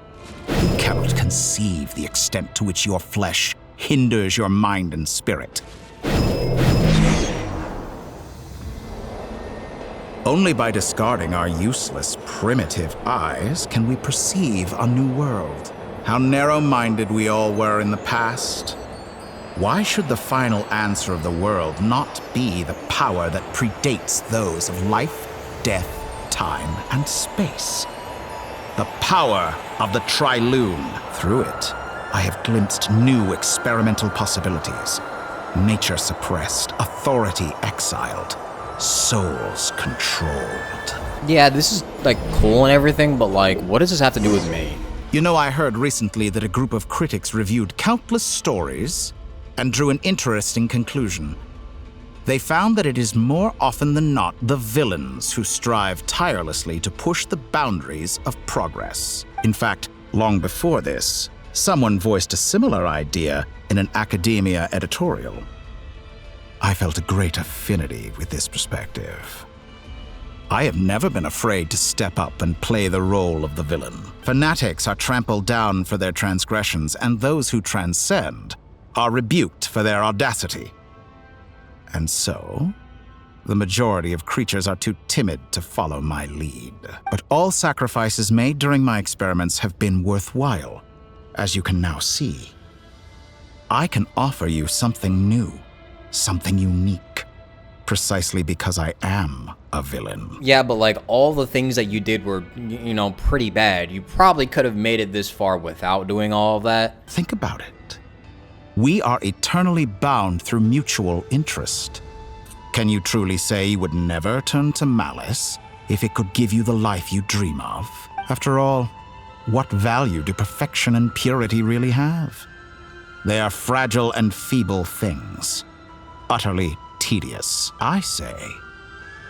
You cannot conceive the extent to which your flesh hinders your mind and spirit. Only by discarding our useless, primitive eyes can we perceive a new world. How narrow-minded we all were in the past. Why should the final answer of the world not be the power that predates those of life, death, time, and space? The power of the Triloon. Through it, I have glimpsed new experimental possibilities. Nature suppressed, authority exiled, souls controlled. Yeah, this is like cool and everything, but like, what does this have to do with me? You know, I heard recently that a group of critics reviewed countless stories and drew an interesting conclusion. They found that it is more often than not the villains who strive tirelessly to push the boundaries of progress. In fact, long before this, someone voiced a similar idea in an academia editorial. I felt a great affinity with this perspective. I have never been afraid to step up and play the role of the villain. Fanatics are trampled down for their transgressions, and those who transcend are rebuked for their audacity. And so, the majority of creatures are too timid to follow my lead. But all sacrifices made during my experiments have been worthwhile, as you can now see. I can offer you something new, something unique, precisely because I am a villain. Yeah, but like all the things that you did were, you know, pretty bad. You probably could have made it this far without doing all of that. Think about it. We are eternally bound through mutual interest. Can you truly say you would never turn to malice if it could give you the life you dream of? After all, what value do perfection and purity really have? They are fragile and feeble things, utterly tedious. I say,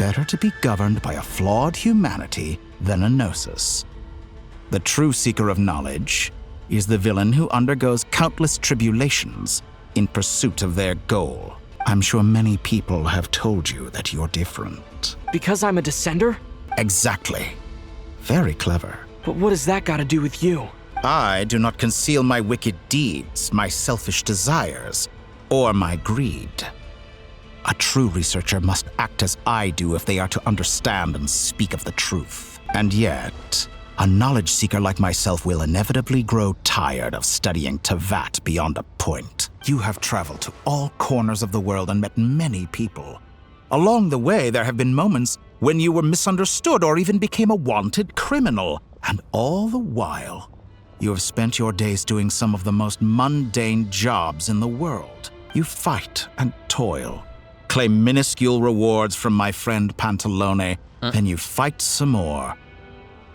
better to be governed by a flawed humanity than a gnosis. The true seeker of knowledge is the villain who undergoes countless tribulations in pursuit of their goal. I'm sure many people have told you that you're different. Because I'm a descender? Exactly. Very clever. But what does that got to do with you? I do not conceal my wicked deeds, my selfish desires, or my greed. A true researcher must act as I do if they are to understand and speak of the truth. And yet, a knowledge seeker like myself will inevitably grow tired of studying Tevat beyond a point. You have traveled to all corners of the world and met many people. Along the way, there have been moments when you were misunderstood or even became a wanted criminal. And all the while, you have spent your days doing some of the most mundane jobs in the world. You fight and toil, claim minuscule rewards from my friend Pantalone, then you fight some more,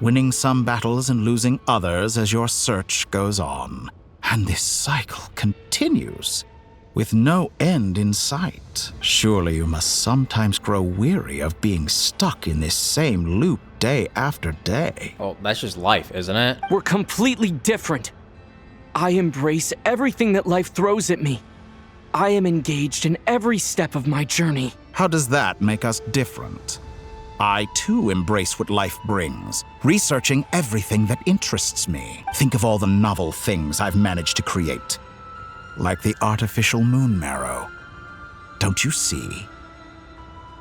winning some battles and losing others as your search goes on. And this cycle continues, with no end in sight. Surely you must sometimes grow weary of being stuck in this same loop day after day. Oh, that's just life, isn't it? We're completely different. I embrace everything that life throws at me. I am engaged in every step of my journey. How does that make us different? I too embrace what life brings, researching everything that interests me. Think of all the novel things I've managed to create, like the artificial moon marrow. Don't you see?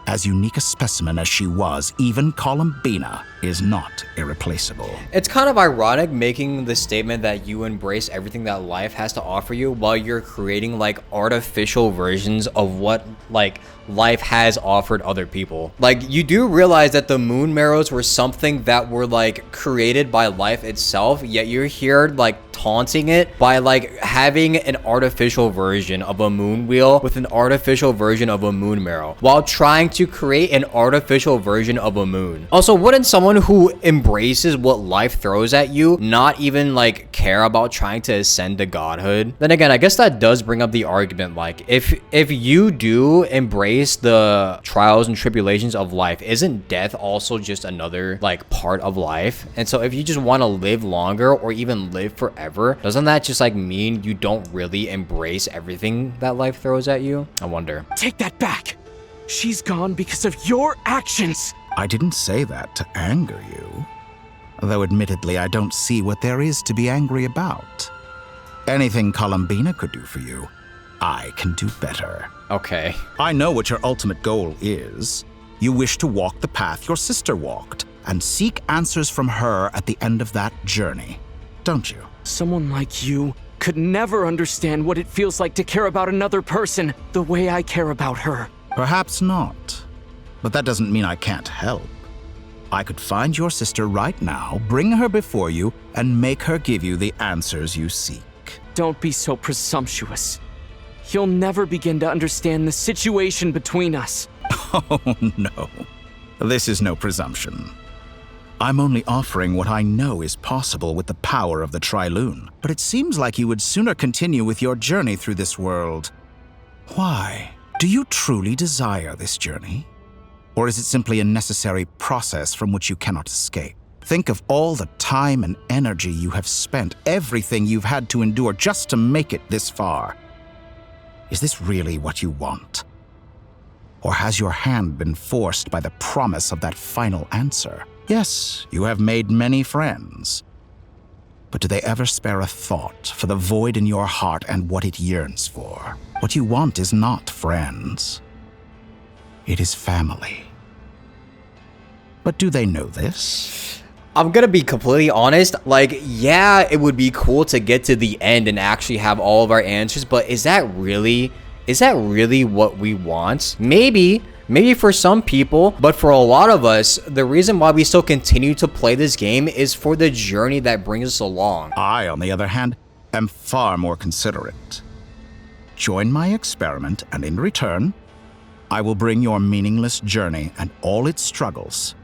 As unique a specimen as she was, even Columbina is not irreplaceable. It's kind of ironic making the statement that you embrace everything that life has to offer you while you're creating like artificial versions of what like life has offered other people. Like, you do realize that the moon marrows were something that were like created by life itself, yet you're here like taunting it by like having an artificial version of a moon wheel with an artificial version of a moon marrow while trying to create an artificial version of a moon. Also, wouldn't someone who embraces what life throws at you not even like care about trying to ascend to godhood? Then again, I guess that does bring up the argument, like if you do embrace the trials and tribulations of life, isn't death also just another like part of life? And so if you just want to live longer or even live forever, doesn't that just like mean you don't really embrace everything that life throws at you? I wonder. Take that back. She's gone because of your actions. I didn't say that to anger you. Though admittedly, I don't see what there is to be angry about. Anything Columbina could do for you, I can do better. Okay. I know what your ultimate goal is. You wish to walk the path your sister walked and seek answers from her at the end of that journey, don't you? Someone like you could never understand what it feels like to care about another person the way I care about her. Perhaps not, but that doesn't mean I can't help. I could find your sister right now, bring her before you, and make her give you the answers you seek. Don't be so presumptuous. You'll never begin to understand the situation between us. Oh, no. This is no presumption. I'm only offering what I know is possible with the power of the Trilune, but it seems like you would sooner continue with your journey through this world. Why? Do you truly desire this journey? Or is it simply a necessary process from which you cannot escape? Think of all the time and energy you have spent, everything you've had to endure just to make it this far. Is this really what you want? Or has your hand been forced by the promise of that final answer? Yes, you have made many friends. But do they ever spare a thought for the void in your heart and what it yearns for? What you want is not friends. It is family. But do they know this? I'm gonna be completely honest, like, yeah, it would be cool to get to the end and actually have all of our answers, but is that really what we want? Maybe for some people, but for a lot of us, the reason why we still continue to play this game is for the journey that brings us along. I, on the other hand, am far more considerate. Join my experiment, and in return, I will bring your meaningless journey and all its struggles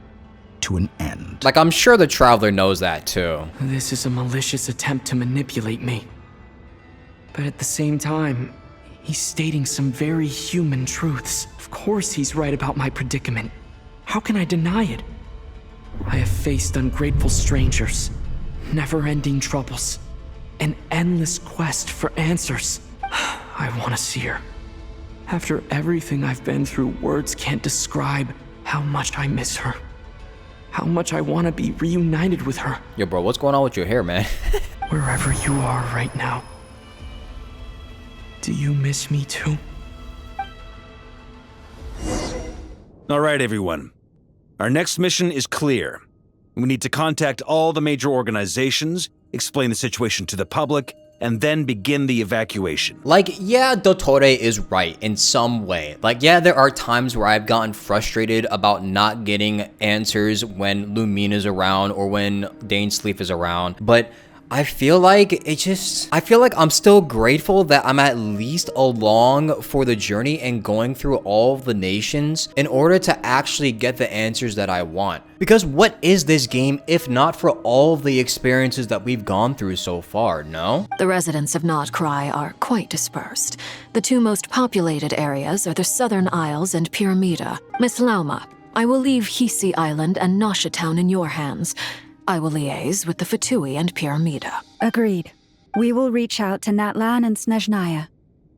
to an end. Like, I'm sure the Traveler knows that too. This is a malicious attempt to manipulate me. But at the same time, he's stating some very human truths. Of course he's right about my predicament. How can I deny it? I have faced ungrateful strangers, never-ending troubles, an endless quest for answers. I want to see her. After everything I've been through, words can't describe how much I miss her. How much I want to be reunited with her. Yo, bro, what's going on with your hair, man? Wherever you are right now, do you miss me too? All right, everyone. Our next mission is clear. We need to contact all the major organizations, explain the situation to the public, and then begin the evacuation. Like, yeah, Dottore is right in some way. Like, yeah, there are times where I've gotten frustrated about not getting answers when Lumina's around or when Dainsleif is around, but I feel like I'm still grateful that I'm at least along for the journey and going through all of the nations in order to actually get the answers that I want. Because what is this game if not for all of the experiences that we've gone through so far, no? The residents of Notcry are quite dispersed. The two most populated areas are the Southern Isles and Pyramida. Miss Lauma, I will leave Hisi Island and Nasha Town in your hands. I will liaise with the Fatui and Pyramida. Agreed. We will reach out to Natlan and Snezhnaya.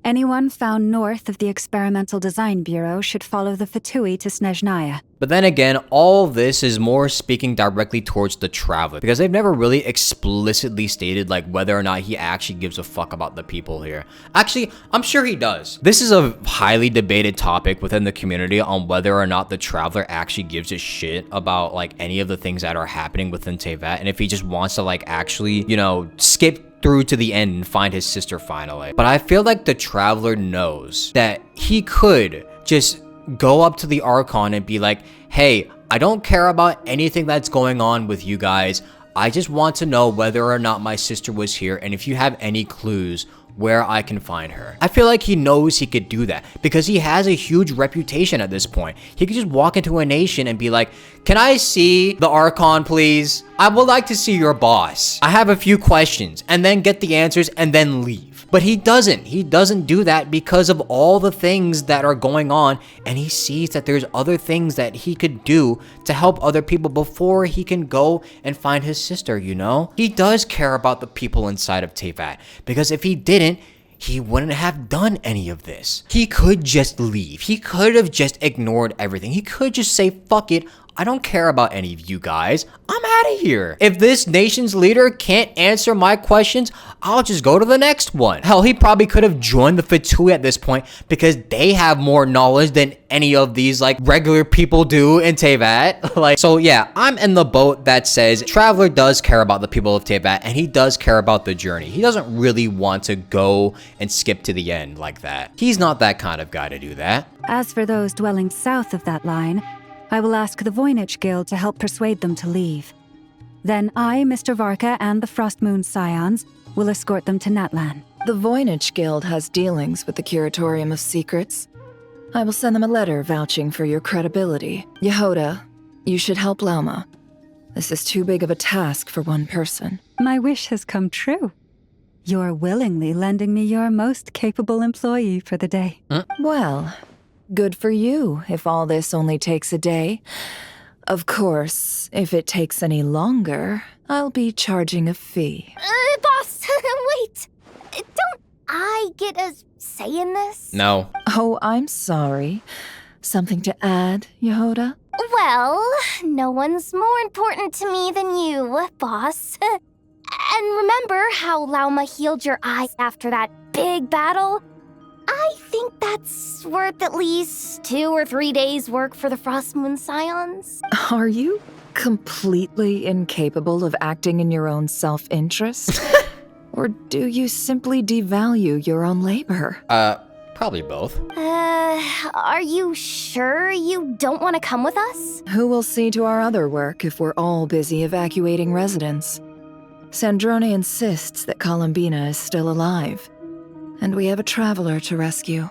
Anyone found north of the Experimental Design Bureau should follow the Fatui to Snezhnaya. But then again, all this is more speaking directly towards the Traveler, because they've never really explicitly stated like whether or not he actually gives a fuck about the people here. Actually, I'm sure he does. This is a highly debated topic within the community on whether or not the Traveler actually gives a shit about like any of the things that are happening within Teyvat, and if he just wants to like actually, you know, skip through to the end and find his sister finally. But I feel like the Traveler knows that he could just go up to the Archon and be like, hey, I don't care about anything that's going on with you guys. I just want to know whether or not my sister was here, and if you have any clues where I can find her. I feel like he knows he could do that because he has a huge reputation at this point. He could just walk into a nation and be like, can I see the Archon, please? I would like to see your boss. I have a few questions, and then get the answers and then leave. But he doesn't. He doesn't do that because of all the things that are going on, and he sees that there's other things that he could do to help other people before he can go and find his sister, you know? He does care about the people inside of Teyvat, because if he didn't, he wouldn't have done any of this. He could just leave. He could have just ignored everything. He could just say, fuck it, I don't care about any of you guys. I'm out of here. If this nation's leader can't answer my questions, I'll just go to the next one. Hell, he probably could have joined the Fatui at this point because they have more knowledge than any of these like regular people do in Teyvat. Like, so yeah, I'm in the boat that says Traveler does care about the people of Teyvat and he does care about the journey. He doesn't really want to go and skip to the end like that. He's not that kind of guy to do that. As for those dwelling south of that line, I will ask the Voynich Guild to help persuade them to leave. Then I, Mr. Varka, and the Frostmoon Scions will escort them to Natlan. The Voynich Guild has dealings with the Curatorium of Secrets. I will send them a letter vouching for your credibility. Yehoda, you should help Lauma. This is too big of a task for one person. My wish has come true. You're willingly lending me your most capable employee for the day. Well, good for you, if all this only takes a day. Of course, if it takes any longer, I'll be charging a fee. Boss, wait. Don't I get a say in this? No. Oh, I'm sorry. Something to add, Yehoda? Well, no one's more important to me than you, boss. And remember how Lauma healed your eyes after that big battle? I think that's worth at least 2 or 3 days' work for the Frostmoon Scions. Are you completely incapable of acting in your own self-interest? Or do you simply devalue your own labor? Probably both. Are you sure you don't want to come with us? Who will see to our other work if we're all busy evacuating residents? Sandrone insists that Columbina is still alive. And we have a traveler to rescue.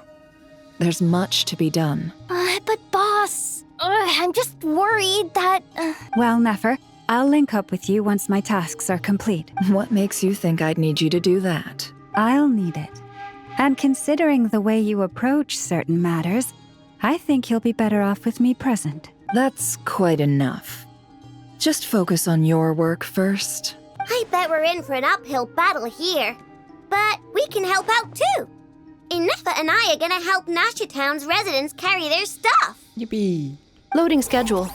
There's much to be done. But boss, I'm just worried that... Well, Nefer, I'll link up with you once my tasks are complete. What makes you think I'd need you to do that? I'll need it. And considering the way you approach certain matters, I think you'll be better off with me present. That's quite enough. Just focus on your work first. I bet we're in for an uphill battle here. But we can help out too. Inefa and I are gonna help Nasha Town's residents carry their stuff. Yippee. Loading schedule.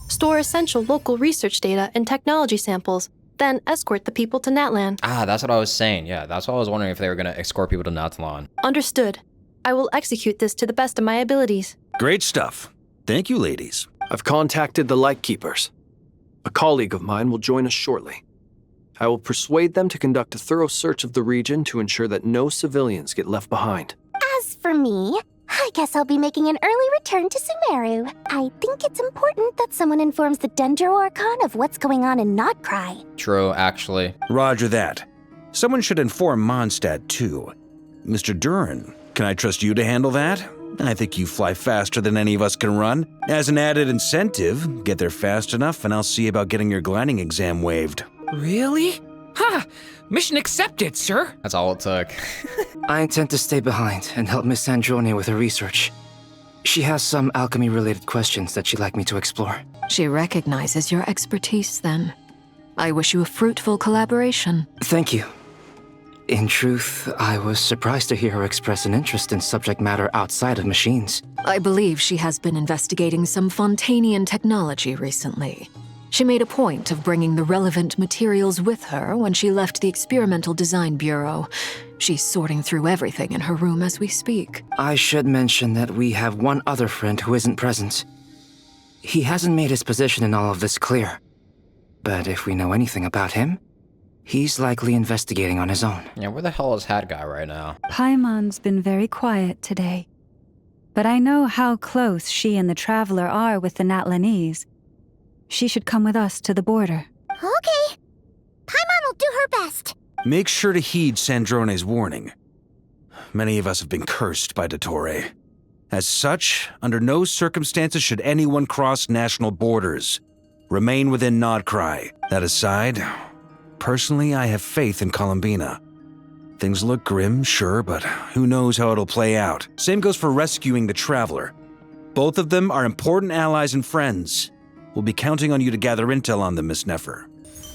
Store essential local research data and technology samples, then escort the people to Natlan. Ah, that's what I was saying. Yeah, that's what I was wondering, if they were gonna escort people to Natlan. Understood. I will execute this to the best of my abilities. Great stuff. Thank you, ladies. I've contacted the Lightkeepers. A colleague of mine will join us shortly. I will persuade them to conduct a thorough search of the region to ensure that no civilians get left behind. As for me, I guess I'll be making an early return to Sumeru. I think it's important that someone informs the Dendro Archon of what's going on in Notcry. True, actually. Roger that. Someone should inform Mondstadt, too. Mr. Duran, can I trust you to handle that? I think you fly faster than any of us can run. As an added incentive, get there fast enough and I'll see about getting your gliding exam waived. Really? Ha! Mission accepted, sir. That's all it took. I intend to stay behind and help Miss Androne with her research. She has some alchemy-related questions that she'd like me to explore. She recognizes your expertise, then. I wish you a fruitful collaboration. Thank you. In truth, I was surprised to hear her express an interest in subject matter outside of machines. I believe she has been investigating some Fontanian technology recently. She made a point of bringing the relevant materials with her when she left the Experimental Design Bureau. She's sorting through everything in her room as we speak. I should mention that we have one other friend who isn't present. He hasn't made his position in all of this clear. But if we know anything about him, he's likely investigating on his own. Yeah, where the hell is Hat Guy right now? Paimon's been very quiet today. But I know how close she and the Traveler are with the Natlanese. She should come with us to the border. Okay. Paimon will do her best. Make sure to heed Sandrone's warning. Many of us have been cursed by Dottore. As such, under no circumstances should anyone cross national borders. Remain within Nodcry. That aside, personally, I have faith in Columbina. Things look grim, sure, but who knows how it'll play out. Same goes for rescuing the Traveler. Both of them are important allies and friends. We'll be counting on you to gather intel on them, Miss Nefer.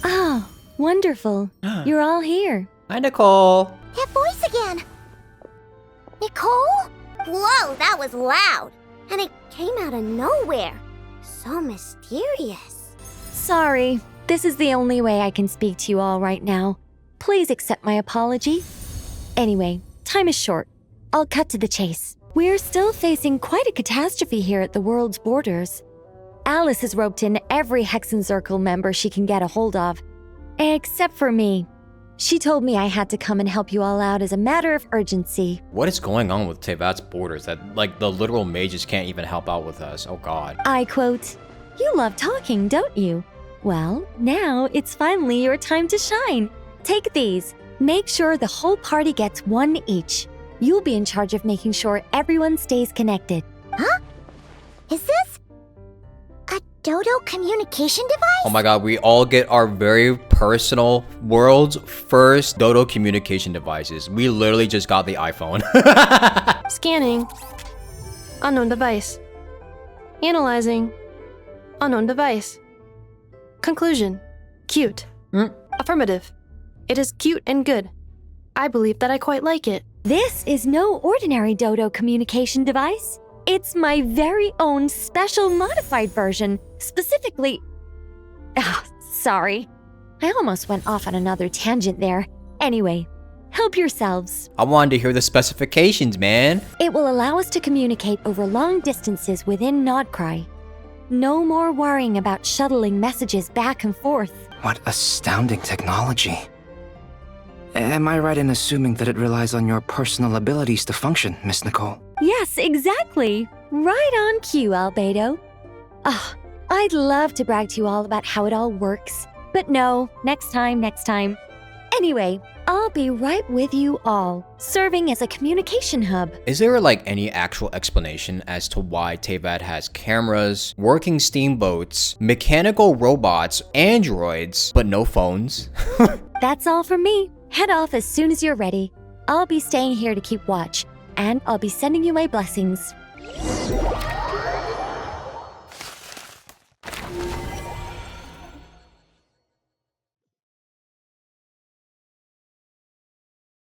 Oh, wonderful. You're all here. Hi, Nicole. That voice again. Nicole? Whoa, that was loud. And it came out of nowhere. So mysterious. Sorry, this is the only way I can speak to you all right now. Please accept my apology. Anyway, time is short. I'll cut to the chase. We're still facing quite a catastrophe here at the world's borders. Alice has roped in every Hexencircle member she can get a hold of. Except for me. She told me I had to come and help you all out as a matter of urgency. What is going on with Teyvat's borders that, like, the literal mages can't even help out with us? Oh god. I quote, "You love talking, don't you? Well, now it's finally your time to shine. Take these. Make sure the whole party gets one each. You'll be in charge of making sure everyone stays connected." Huh? Is this a Dodo communication device? Oh my god, we all get our very personal, world's first Dodo communication devices. We literally just got the iPhone. Scanning. Unknown device. Analyzing. Unknown device. Conclusion. Cute. Affirmative. It is cute and good. I believe that I quite like it. This is no ordinary Dodo communication device. It's my very own special modified version, specifically... sorry. I almost went off on another tangent there. Anyway, help yourselves. I wanted to hear the specifications, man. It will allow us to communicate over long distances within Nodcry. No more worrying about shuttling messages back and forth. What astounding technology. Am I right in assuming that it relies on your personal abilities to function, Miss Nicole? Yes, exactly. Right on cue, Albedo. I'd love to brag to you all about how it all works. But no, next time. Anyway, I'll be right with you all, serving as a communication hub. Is there like any actual explanation as to why Teyvat has cameras, working steamboats, mechanical robots, androids, but no phones? That's all from me. Head off as soon as you're ready. I'll be staying here to keep watch, and I'll be sending you my blessings.